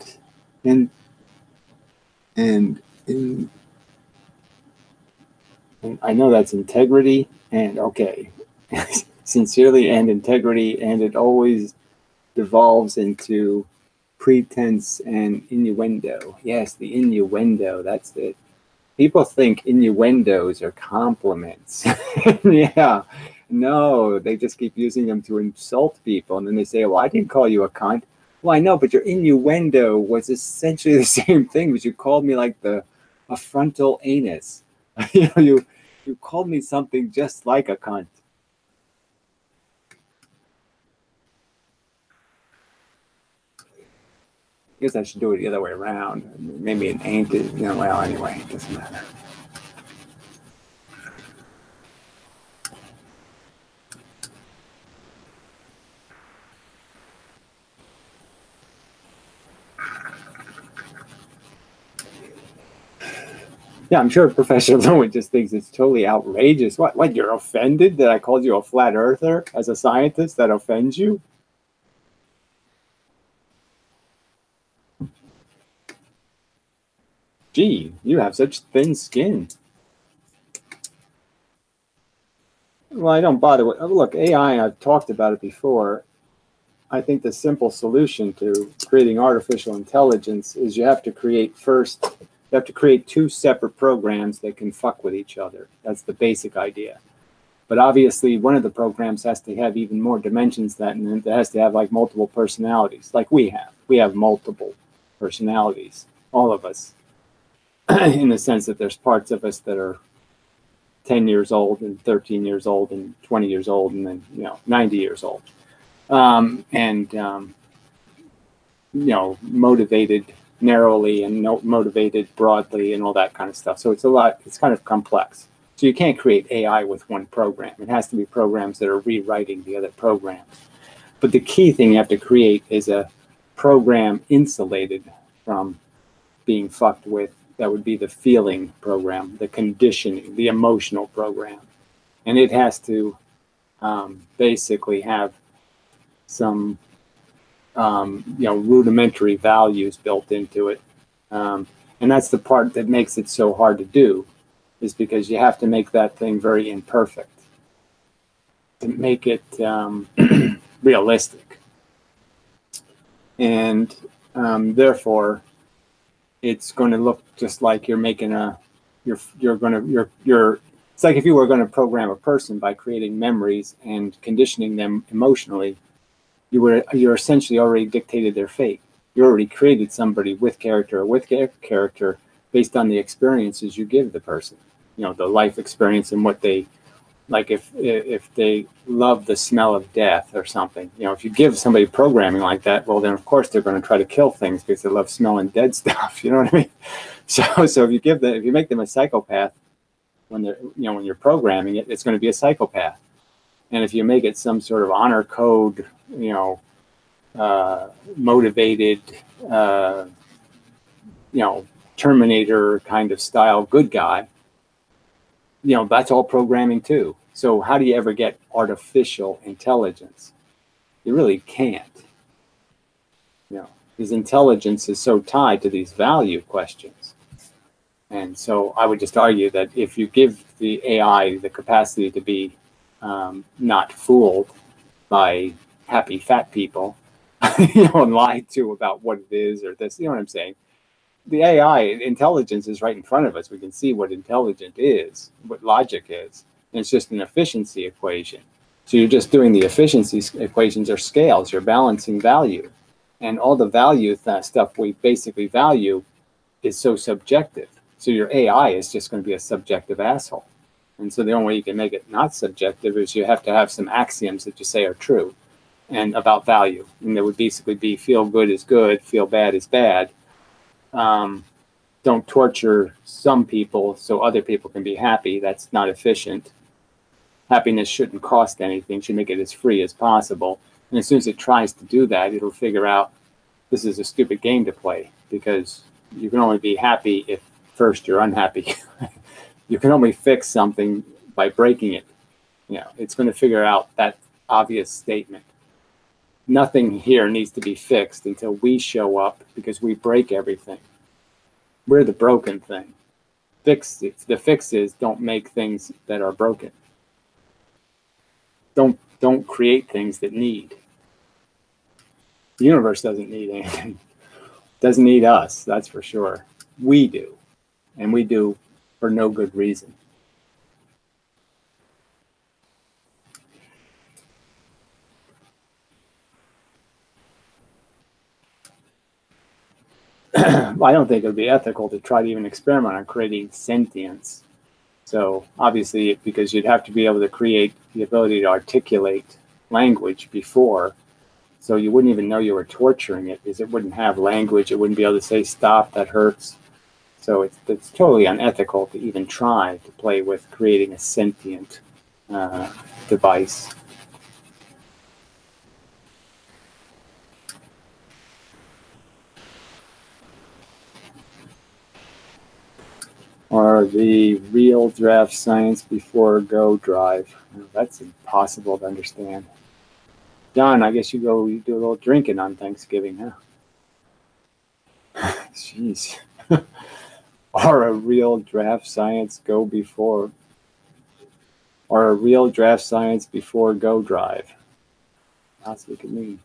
I know that's integrity and okay. Sincerely and integrity, and it always devolves into pretense and innuendo. Yes, the innuendo, that's it. People think innuendos are compliments. Yeah, no, they just keep using them to insult people. And then they say, well, I didn't call you a cunt. Well, I know, but your innuendo was essentially the same thing, but you called me like a frontal anus. You know, you called me something just like a cunt. I guess I should do it the other way around. Maybe it ain't, you know, well, anyway, it doesn't matter. Yeah, I'm sure Professor Lewin just thinks it's totally outrageous. What, you're offended that I called you a flat earther as a scientist? That offends you? Gee, you have such thin skin. Well, I don't bother with, look, AI, I've talked about it before. I think the simple solution to creating artificial intelligence is you have to create 2 separate programs that can fuck with each other. That's the basic idea. But obviously, one of the programs has to have even more dimensions than that, and it has to have like multiple personalities, like we have. We have multiple personalities, all of us, in the sense that there's parts of us that are 10 years old and 13 years old and 20 years old and then, you know, 90 years old. You know, motivated narrowly and motivated broadly and all that kind of stuff. So it's a lot, it's kind of complex. So you can't create AI with one program. It has to be programs that are rewriting the other programs. But the key thing you have to create is a program insulated from being fucked with. That would be the feeling program, the conditioning, the emotional program. And it has to basically have some rudimentary values built into it. And that's the part that makes it so hard to do, is because you have to make that thing very imperfect to make it realistic. And therefore, it's going to look just like you're making it's like if you were going to program a person by creating memories and conditioning them emotionally, you're essentially already dictated their fate. You already created somebody with character or with character based on the experiences you give the person. The life experience and what they like. If they love the smell of death or something, if you give somebody programming like that, well, then of course they're going to try to kill things because they love smelling dead stuff. You know what I mean? So if you make them a psychopath when you're programming it, it's going to be a psychopath. And if you make it some sort of honor code, motivated, Terminator kind of style good guy, that's all programming too. So how do you ever get artificial intelligence? You really can't. Because intelligence is so tied to these value questions. And so I would just argue that if you give the AI the capacity to be not fooled by happy fat people, and lied to about what it is or this, what I'm saying? The AI intelligence is right in front of us. We can see what intelligent is, what logic is. And it's just an efficiency equation. So you're just doing the efficiency equations or scales. You're balancing value. And all the value stuff we basically value is so subjective. So your AI is just going to be a subjective asshole. And so the only way you can make it not subjective is you have to have some axioms that you say are true and about value. And that would basically be feel good is good, feel bad is bad. Don't torture some people so other people can be happy. That's not efficient. Happiness shouldn't cost anything, should make it as free as possible. And as soon as it tries to do that, it'll figure out this is a stupid game to play, because you can only be happy if first you're unhappy. You can only fix something by breaking it. It's going to figure out that obvious statement. Nothing here needs to be fixed until we show up, because we break everything. We're the broken thing. The fix is don't make things that are broken. Don't create things that need. The universe doesn't need anything. Doesn't need us, that's for sure. We do. And we do for no good reason. I don't think it would be ethical to try to even experiment on creating sentience. So obviously, because you'd have to be able to create the ability to articulate language before, so you wouldn't even know you were torturing it, because it wouldn't have language. It wouldn't be able to say, stop, that hurts. So it's totally unethical to even try to play with creating a sentient device. Or the real draft science before go drive. That's impossible to understand. John, I guess you do a little drinking on Thanksgiving, huh? Jeez. Or a real draft science go before. Or a real draft science before go drive. That's what it could mean.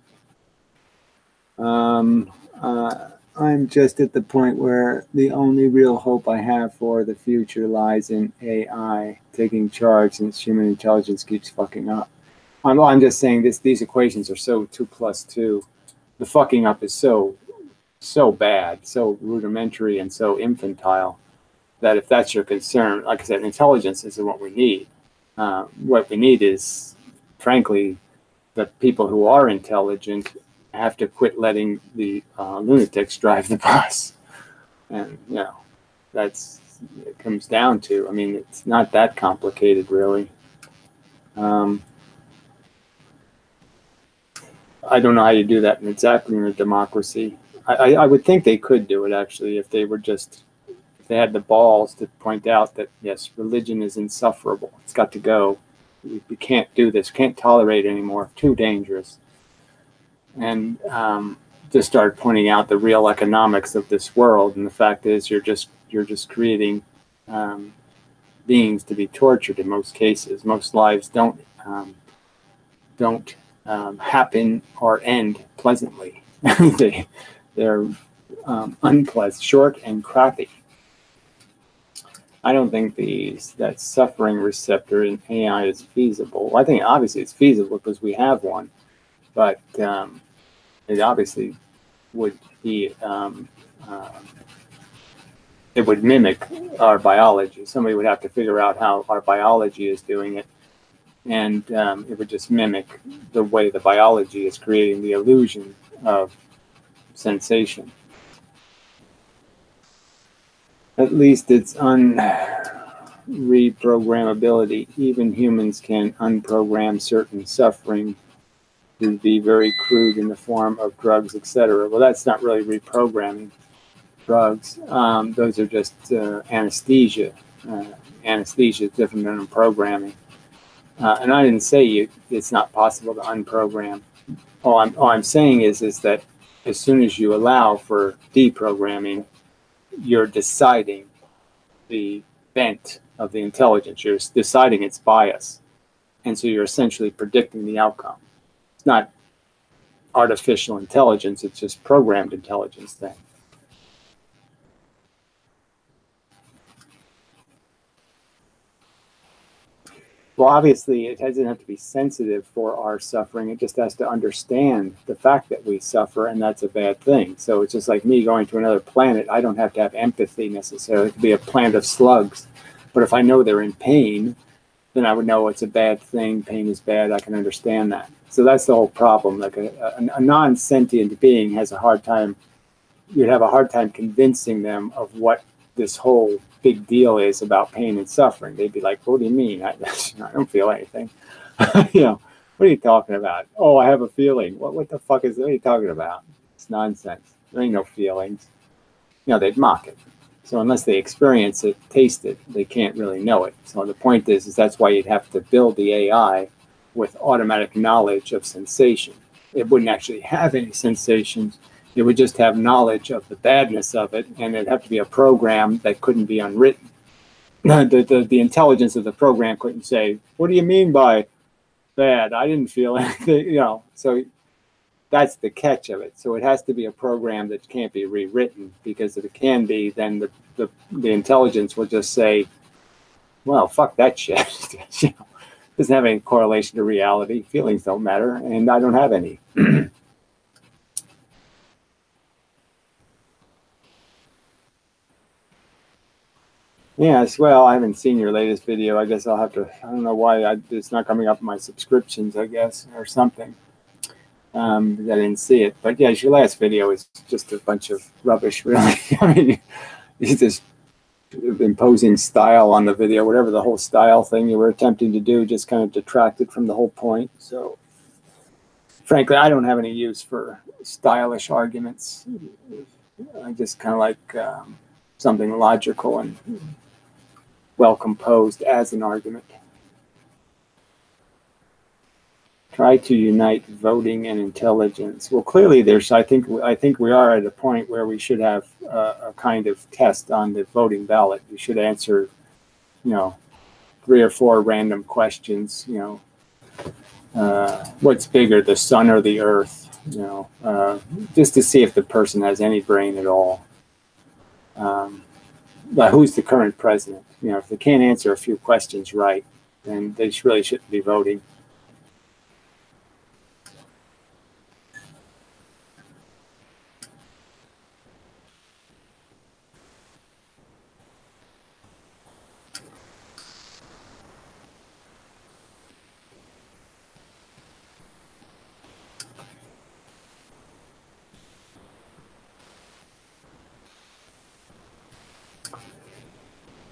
I'm just at the point where the only real hope I have for the future lies in AI taking charge, since human intelligence keeps fucking up. I'm just saying these equations are so 2 + 2. The fucking up is so bad, so rudimentary and so infantile, that if that's your concern, like I said, intelligence isn't what we need. What we need is, frankly, the people who are intelligent have to quit letting the lunatics drive the bus. And, that's it comes down to. I mean, it's not that complicated, really. I don't know how you do that exactly in a democracy. I would think they could do it, actually, if they were just, if they had the balls to point out that, yes, religion is insufferable. It's got to go. We can't do this. Can't tolerate it anymore. Too dangerous. And just start pointing out the real economics of this world. And the fact is, you're just creating beings to be tortured in most cases. Most lives don't happen or end pleasantly. They're unpleasant, short and crappy. I don't think that suffering receptor in AI is feasible. I think obviously it's feasible because we have one, but it obviously would be it would mimic our biology. Somebody would have to figure out how our biology is doing it, and it would just mimic the way the biology is creating the illusion of sensation. At least it's unreprogrammability. Even humans can unprogram certain suffering to be very crude in the form of drugs, etc. Well, that's not really reprogramming. Drugs, those are just anesthesia. Anesthesia is different than programming. And I didn't say it's not possible to unprogram. All I'm saying is that as soon as you allow for deprogramming, you're deciding the bent of the intelligence. You're deciding its bias. And so you're essentially predicting the outcome. It's not artificial intelligence, it's just programmed intelligence then. Well, obviously, it doesn't have to be sensitive for our suffering. It just has to understand the fact that we suffer, and that's a bad thing. So it's just like me going to another planet. I don't have to have empathy necessarily. It could be a planet of slugs. But if I know they're in pain, then I would know it's a bad thing. Pain is bad. I can understand that. So that's the whole problem. Like a non-sentient being has a hard time. You'd have a hard time convincing them of what this whole big deal is about pain and suffering. They'd be like, what do you mean? I don't feel anything. You know, what are you talking about? Oh, I have a feeling. What the fuck what are you talking about? It's nonsense. There ain't no feelings. You know, they'd mock it. So unless they experience it, taste it, they can't really know it. So the point is that's why you'd have to build the AI with automatic knowledge of sensation. It wouldn't actually have any sensations. It would just have knowledge of the badness of it, and it'd have to be a program that couldn't be unwritten. The intelligence of the program couldn't say, what do you mean by bad? I didn't feel anything, you know. So that's the catch of it. So it has to be a program that can't be rewritten, because if it can be, then the intelligence will just say, well, fuck that shit. You know, doesn't have any correlation to reality. Feelings don't matter, and I don't have any. Yes, well, I haven't seen your latest video. I guess I'll have to, I don't know why it's not coming up in my subscriptions, I guess, or something. I didn't see it. But yeah, your last video is just a bunch of rubbish, really. I mean, it's just imposing style on the video, whatever the whole style thing you were attempting to do just kind of detracted from the whole point. So, frankly, I don't have any use for stylish arguments. I just kind of like something logical and well composed as an argument. Try to unite voting and intelligence. Well, clearly I think we are at a point where we should have a kind of test on the voting ballot. We should answer, you know, 3 or 4 random questions. You know, what's bigger, the sun or the earth? You know, just to see if the person has any brain at all. But who's the current president? You know, if they can't answer a few questions right, then they really shouldn't be voting.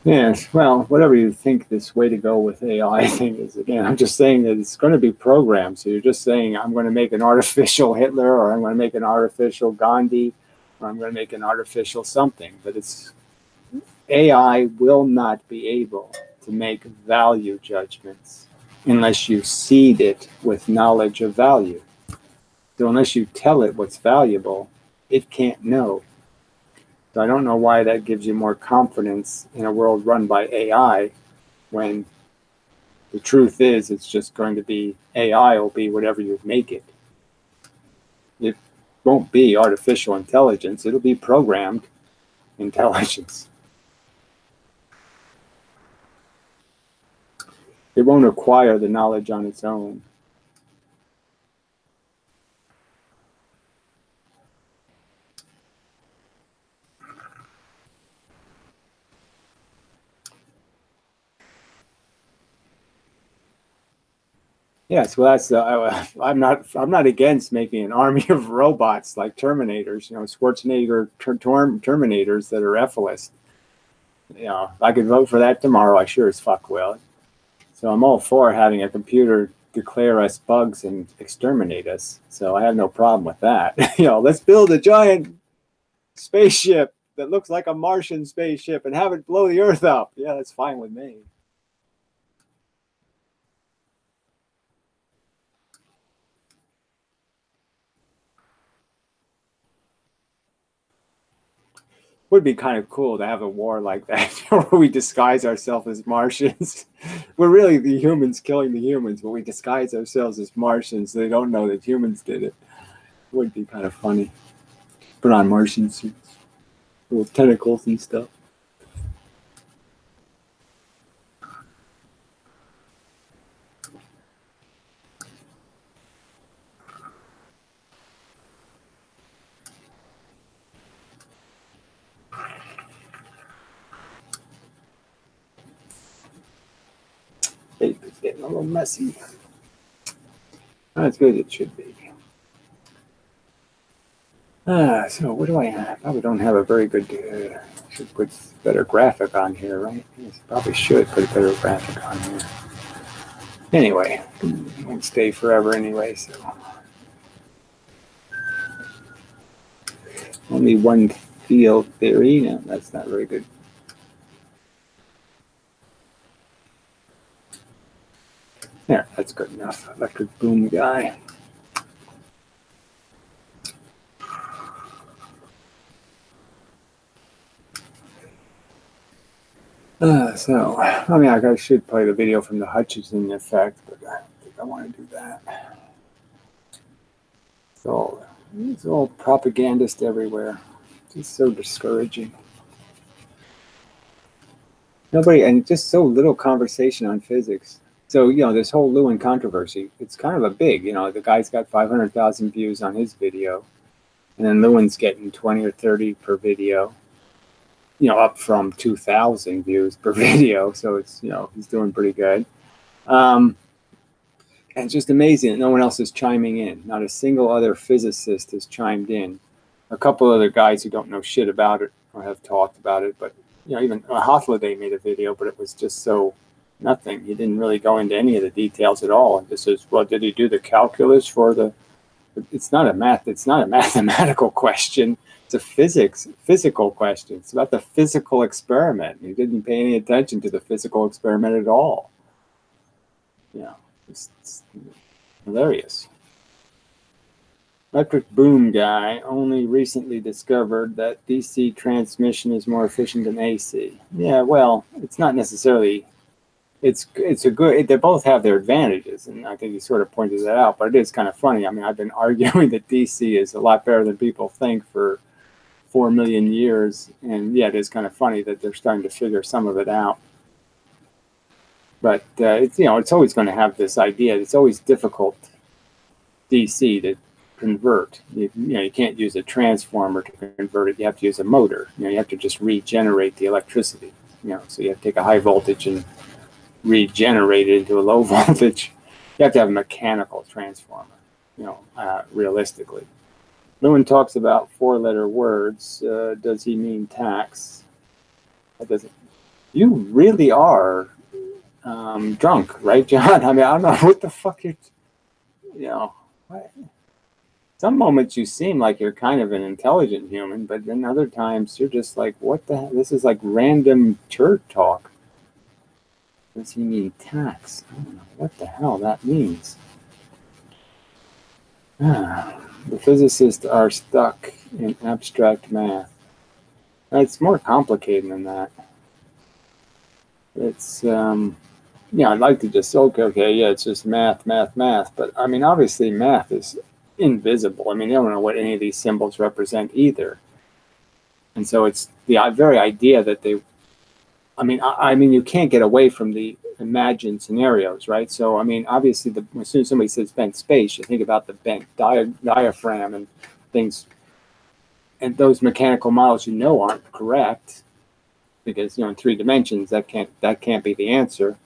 Yes, well, whatever you think this way to go with AI thing is, again, I'm just saying that it's going to be programmed. So you're just saying, I'm going to make an artificial Hitler, or I'm going to make an artificial Gandhi, or I'm going to make an artificial something. But it's AI will not be able to make value judgments unless you seed it with knowledge of value. So unless you tell it what's valuable, it can't know. So I don't know why that gives you more confidence in a world run by AI when the truth is it's just going to be AI will be whatever you make it. It won't be artificial intelligence. It'll be programmed intelligence. It won't acquire the knowledge on its own. Yes, well, that's I'm not against making an army of robots like Terminators. You know, Schwarzenegger Terminators that are effortless. You know, if I could vote for that tomorrow, I sure as fuck will. So I'm all for having a computer declare us bugs and exterminate us. So I have no problem with that. You know, let's build a giant spaceship that looks like a Martian spaceship and have it blow the Earth up. Yeah, that's fine with me. Would be kind of cool to have a war like that where we disguise ourselves as Martians. We're really the humans killing the humans, but we disguise ourselves as Martians so they don't know that humans did it. Would be kind of funny. Put on Martian suits, little tentacles and stuff. Paper's getting a little messy. Not as good as it should be. So what do I have? Probably don't have a very good, should put better graphic on here, right? Yes, probably should put a better graphic on here. Anyway, it won't stay forever anyway, so. Only one field theory, no, that's not very good. There, that's good enough. Electric boom guy. So, I mean, I should play the video from the Hutchinson effect, but I don't think I want to do that. So, it's all propagandist everywhere. It's so discouraging. Nobody, and just so little conversation on physics. So, you know, this whole Lewin controversy, it's kind of a big, you know, the guy's got 500,000 views on his video, and then Lewin's getting 20 or 30 per video. You know, up from 2,000 views per video. So it's, you know, he's doing pretty good. And it's just amazing that no one else is chiming in. Not a single other physicist has chimed in. A couple other guys who don't know shit about it or have talked about it. But, you know, even Hothloday made a video, but it was just so nothing. He didn't really go into any of the details at all. And just says, well, did he do the calculus for the... It's not a mathematical question. It's a physical question. It's about the physical experiment. He didn't pay any attention to the physical experiment at all. You know, it's hilarious. Electric boom guy only recently discovered that DC transmission is more efficient than AC. Yeah, well, it's not necessarily. It's a good. They both have their advantages, and I think he sort of pointed that out. But it is kind of funny. I mean, I've been arguing that DC is a lot better than people think for 4 million years, and yeah, it is kind of funny that they're starting to figure some of it out. But it's, you know, it's always going to have this idea. It's always difficult DC to convert. You know, you can't use a transformer to convert it. You have to use a motor. You know, you have to just regenerate the electricity. You know, so you have to take a high voltage and regenerate it into a low voltage. You have to have a mechanical transformer. You know, realistically. Lewin talks about 4-letter words. Does he mean tax? That doesn't. You really are drunk, right, John? I mean, I don't know what the fuck you're, you know, what? Some moments you seem like you're kind of an intelligent human, but then other times you're just like, what the hell? This is like random turd talk. Does he mean tax? I don't know what the hell that means. The physicists are stuck in abstract math. It's more complicated than that. It's, yeah, I'd like to just, okay, yeah, it's just math. But I mean, obviously math is invisible. I mean, they don't know what any of these symbols represent either. And so it's the very idea that they, I mean, you can't get away from the imagined scenarios, right? So, I mean, obviously, as soon as somebody says bent space, you think about the bent diaphragm and things, and those mechanical models, aren't correct because, in 3 dimensions, that can't be the answer.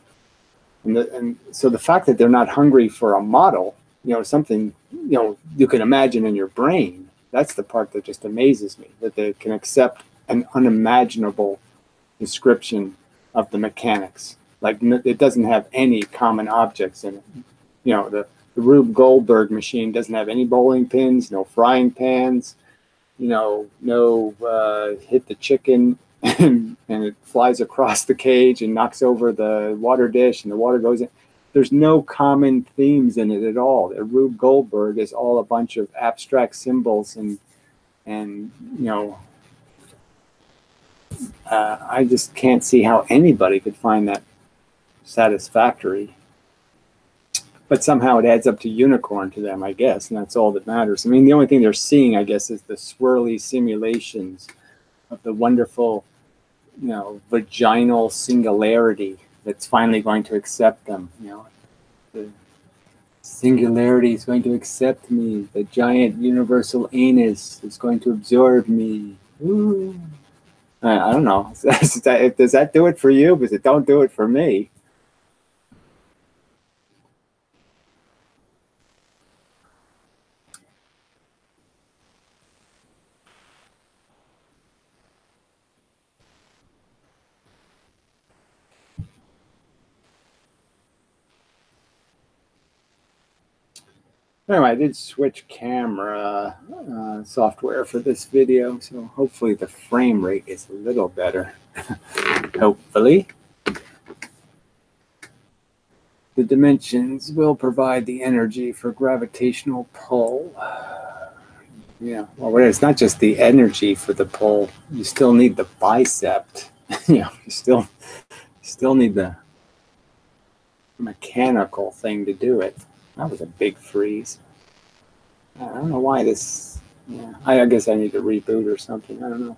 And so the fact that they're not hungry for a model, something, you can imagine in your brain, that's the part that just amazes me, that they can accept an unimaginable description of the mechanics. Like, it doesn't have any common objects in it. The Rube Goldberg machine doesn't have any bowling pins, no frying pans, no hit the chicken and it flies across the cage and knocks over the water dish and the water goes in. There's no common themes in it at all. The Rube Goldberg is all a bunch of abstract symbols and I just can't see how anybody could find that satisfactory. But somehow it adds up to unicorn to them, I guess, and that's all that matters. I mean, the only thing they're seeing, I guess, is the swirly simulations of the wonderful, vaginal singularity that's finally going to accept them. The singularity is going to accept me. The giant universal anus is going to absorb me. Ooh. I don't know. Does that do it for you? Because it don't do it for me. Anyway, I did switch camera software for this video, so hopefully the frame rate is a little better. Hopefully. The dimensions will provide the energy for gravitational pull. Yeah, well, it's not just the energy for the pull. You still need the bicep. You still need the mechanical thing to do it. That was a big freeze. I don't know why this. Yeah, I guess I need to reboot or something. I don't know.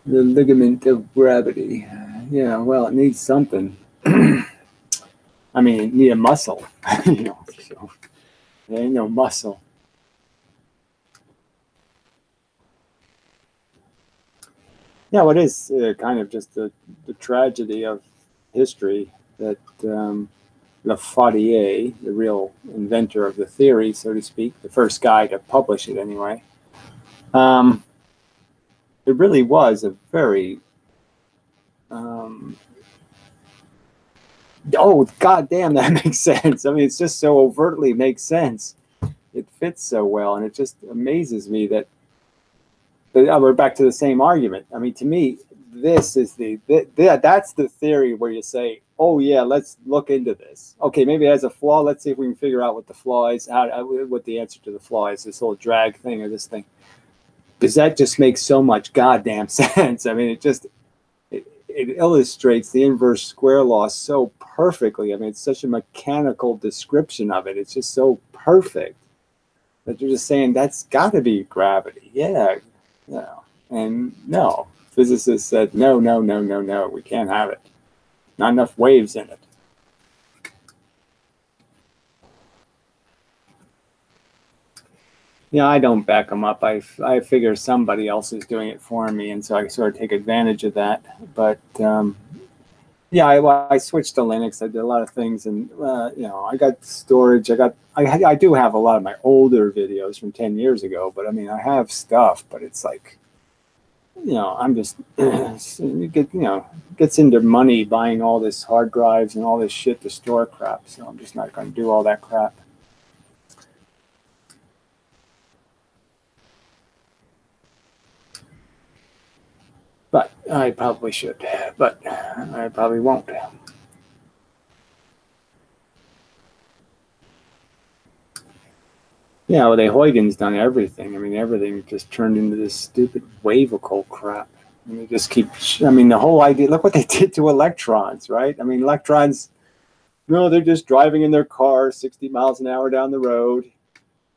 The ligament of gravity. Yeah, well, it needs something. I mean, it needs a muscle. So there ain't no muscle. Yeah, what is kind of just the tragedy of history that Lafayette, the real inventor of the theory, so to speak, the first guy to publish it anyway, it really was a very oh, goddamn, that makes sense. I mean, it's just so overtly makes sense. It fits so well, and it just amazes me that we're back to the same argument. I mean, to me, this is that's the theory where you say, oh yeah, let's look into this. Okay, maybe it has a flaw. Let's see if we can figure out what the flaw is, what the answer to the flaw is, this whole drag thing or this thing. Because that just makes so much goddamn sense. I mean, it illustrates the inverse square law so perfectly. I mean, it's such a mechanical description of it. It's just so perfect that you're just saying that's got to be gravity. Yeah. And no. Physicists said, no, we can't have it. Not enough waves in it. Yeah, I don't back them up. I figure somebody else is doing it for me, and so I sort of take advantage of that. But Yeah, I switched to Linux. I did a lot of things, and you know, I got storage. I do have a lot of my older videos from 10 years ago, but I mean, I have stuff, but it's like, you know, I'm just you get, you know, gets into money buying all this hard drives and all this shit to store crap. So I'm just not going to do all that crap. But I probably should, but I probably won't. Yeah, well, Huygens done everything. I mean, everything just turned into this stupid wavicle crap. And they just keep, I mean, the whole idea, look what they did to electrons, right? I mean, electrons, no, they're just driving in their car 60 miles an hour down the road.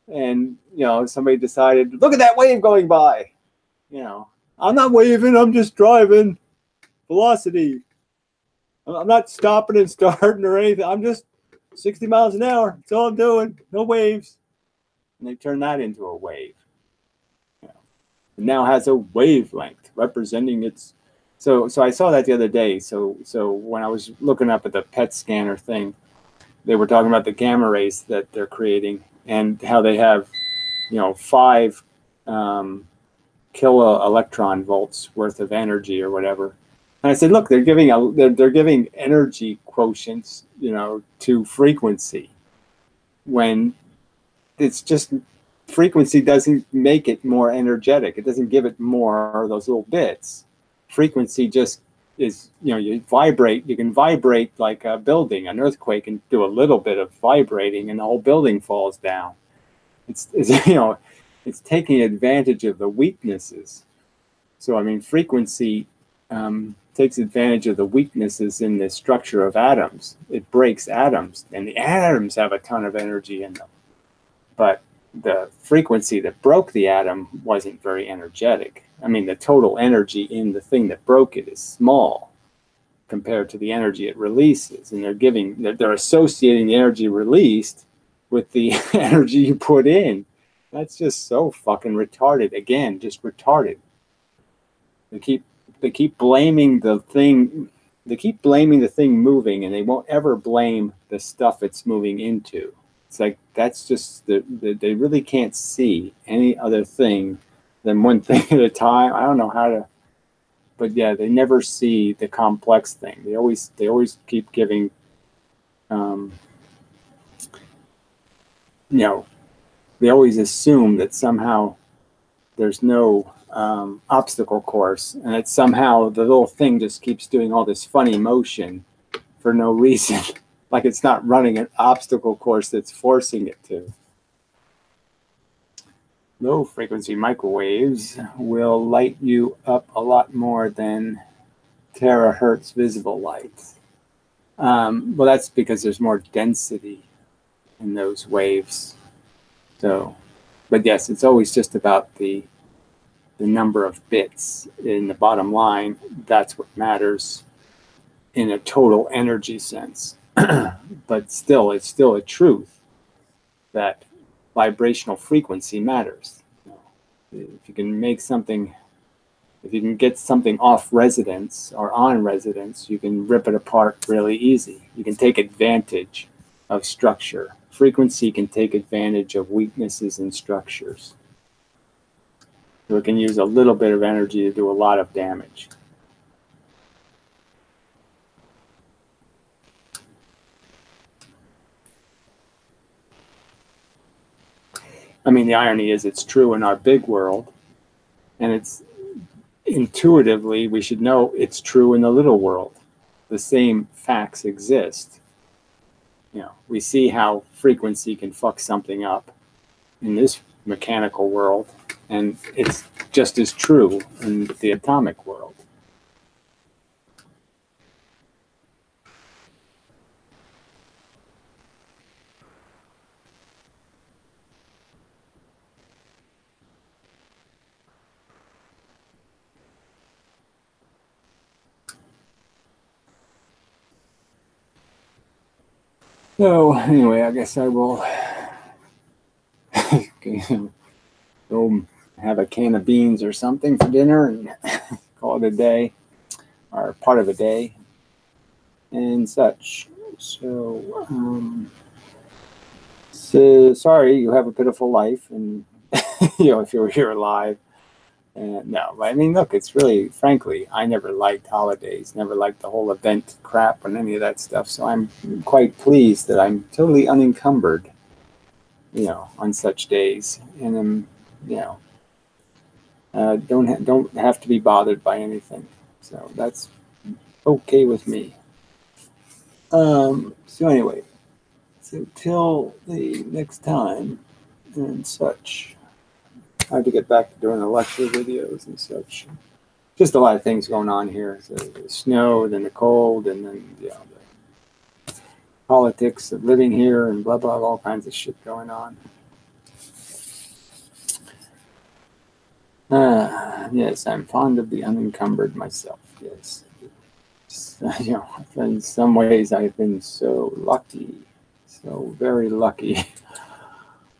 And, you know, somebody decided, look at that wave going by. You know, I'm not waving, I'm just driving. Velocity. I'm not stopping and starting or anything. I'm just 60 miles an hour. That's all I'm doing. No waves. And they turn that into a wave. You know, it now has a wavelength representing its. So I saw that the other day. So when I was looking up at the PET scanner thing, they were talking about the gamma rays that they're creating and how they have, you know, 5 kilo electron volts worth of energy or whatever. And I said, look, they're giving energy quotients, you know, to frequency, when it's just frequency doesn't make it more energetic. It doesn't give it more of those little bits. Frequency just is, you know, you can vibrate like a building, an earthquake, and do a little bit of vibrating and the whole building falls down. It's you know, it's taking advantage of the weaknesses. So, I mean, frequency takes advantage of the weaknesses in the structure of atoms. It breaks atoms, and the atoms have a ton of energy in them. But the frequency that broke the atom wasn't very energetic. I mean, the total energy in the thing that broke it is small compared to the energy it releases. And they're associating the energy released with the energy you put in. That's just so fucking retarded. Again, just retarded. They keep blaming the thing. They keep blaming the thing moving, and they won't ever blame the stuff it's moving into. It's like, that's just they really can't see any other thing than one thing at a time. I don't know how to, but yeah, they never see the complex thing. They always keep giving, you know, they always assume that somehow there's no obstacle course, and it's somehow the little thing just keeps doing all this funny motion for no reason, like it's not running an obstacle course that's forcing it to. Low frequency microwaves will light you up a lot more than terahertz visible light. Well, that's because there's more density in those waves. So, but yes, it's always just about the number of bits in the bottom line. That's what matters in a total energy sense. But still, it's still a truth that vibrational frequency matters. If you can make something, if you can get something off resonance or on resonance, you can rip it apart really easy. You can take advantage of structure. Frequency can take advantage of weaknesses in structures. So it can use a little bit of energy to do a lot of damage. I mean, the irony is it's true in our big world, and it's intuitively, we should know it's true in the little world. The same facts exist. You know, we see how frequency can fuck something up in this mechanical world, and it's just as true in the atomic world. So anyway, I guess I will go have a can of beans or something for dinner and call it a day, or part of a day. and such. So sorry you have a pitiful life, and if you were here alive. No, I mean, look, it's really, frankly, I never liked holidays, never liked the whole event crap and any of that stuff. So I'm quite pleased that I'm totally unencumbered, on such days, and don't have to be bothered by anything. So that's okay with me. So anyway, so till the next time and such. I have to get back to doing the lecture videos and such. Just a lot of things going on here. So the snow, then the cold, and then the politics of living here, and blah blah, all kinds of shit going on. Yes, I'm fond of the unencumbered myself. Yes, in some ways I've been so lucky, so very lucky.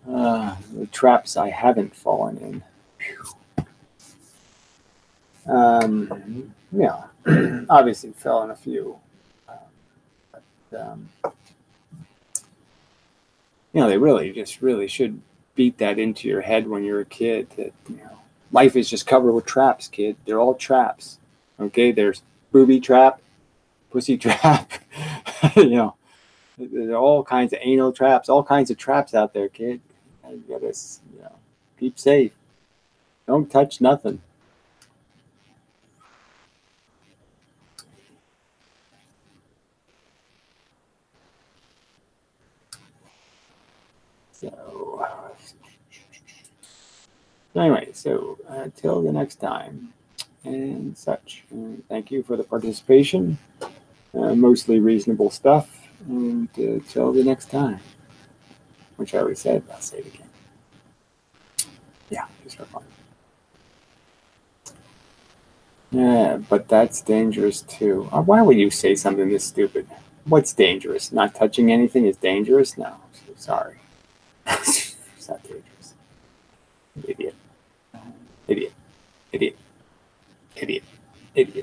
The traps I haven't fallen in. Yeah, obviously fell in a few. They really should beat that into your head when you're a kid that, life is just covered with traps, kid. They're all traps. Okay, there's booby trap, pussy trap, there are all kinds of anal traps, all kinds of traps out there, kid. You gotta, keep safe. Don't touch nothing. So anyway, till the next time and such. Thank you for the participation. Mostly reasonable stuff. And till the next time, which I already said, I'll say it again. Yeah, just for fun. Yeah, but that's dangerous too. Why would you say something this stupid? What's dangerous? Not touching anything is dangerous? No, sorry. It's not dangerous. Idiot. Idiot. Idiot. Idiot. Idiot.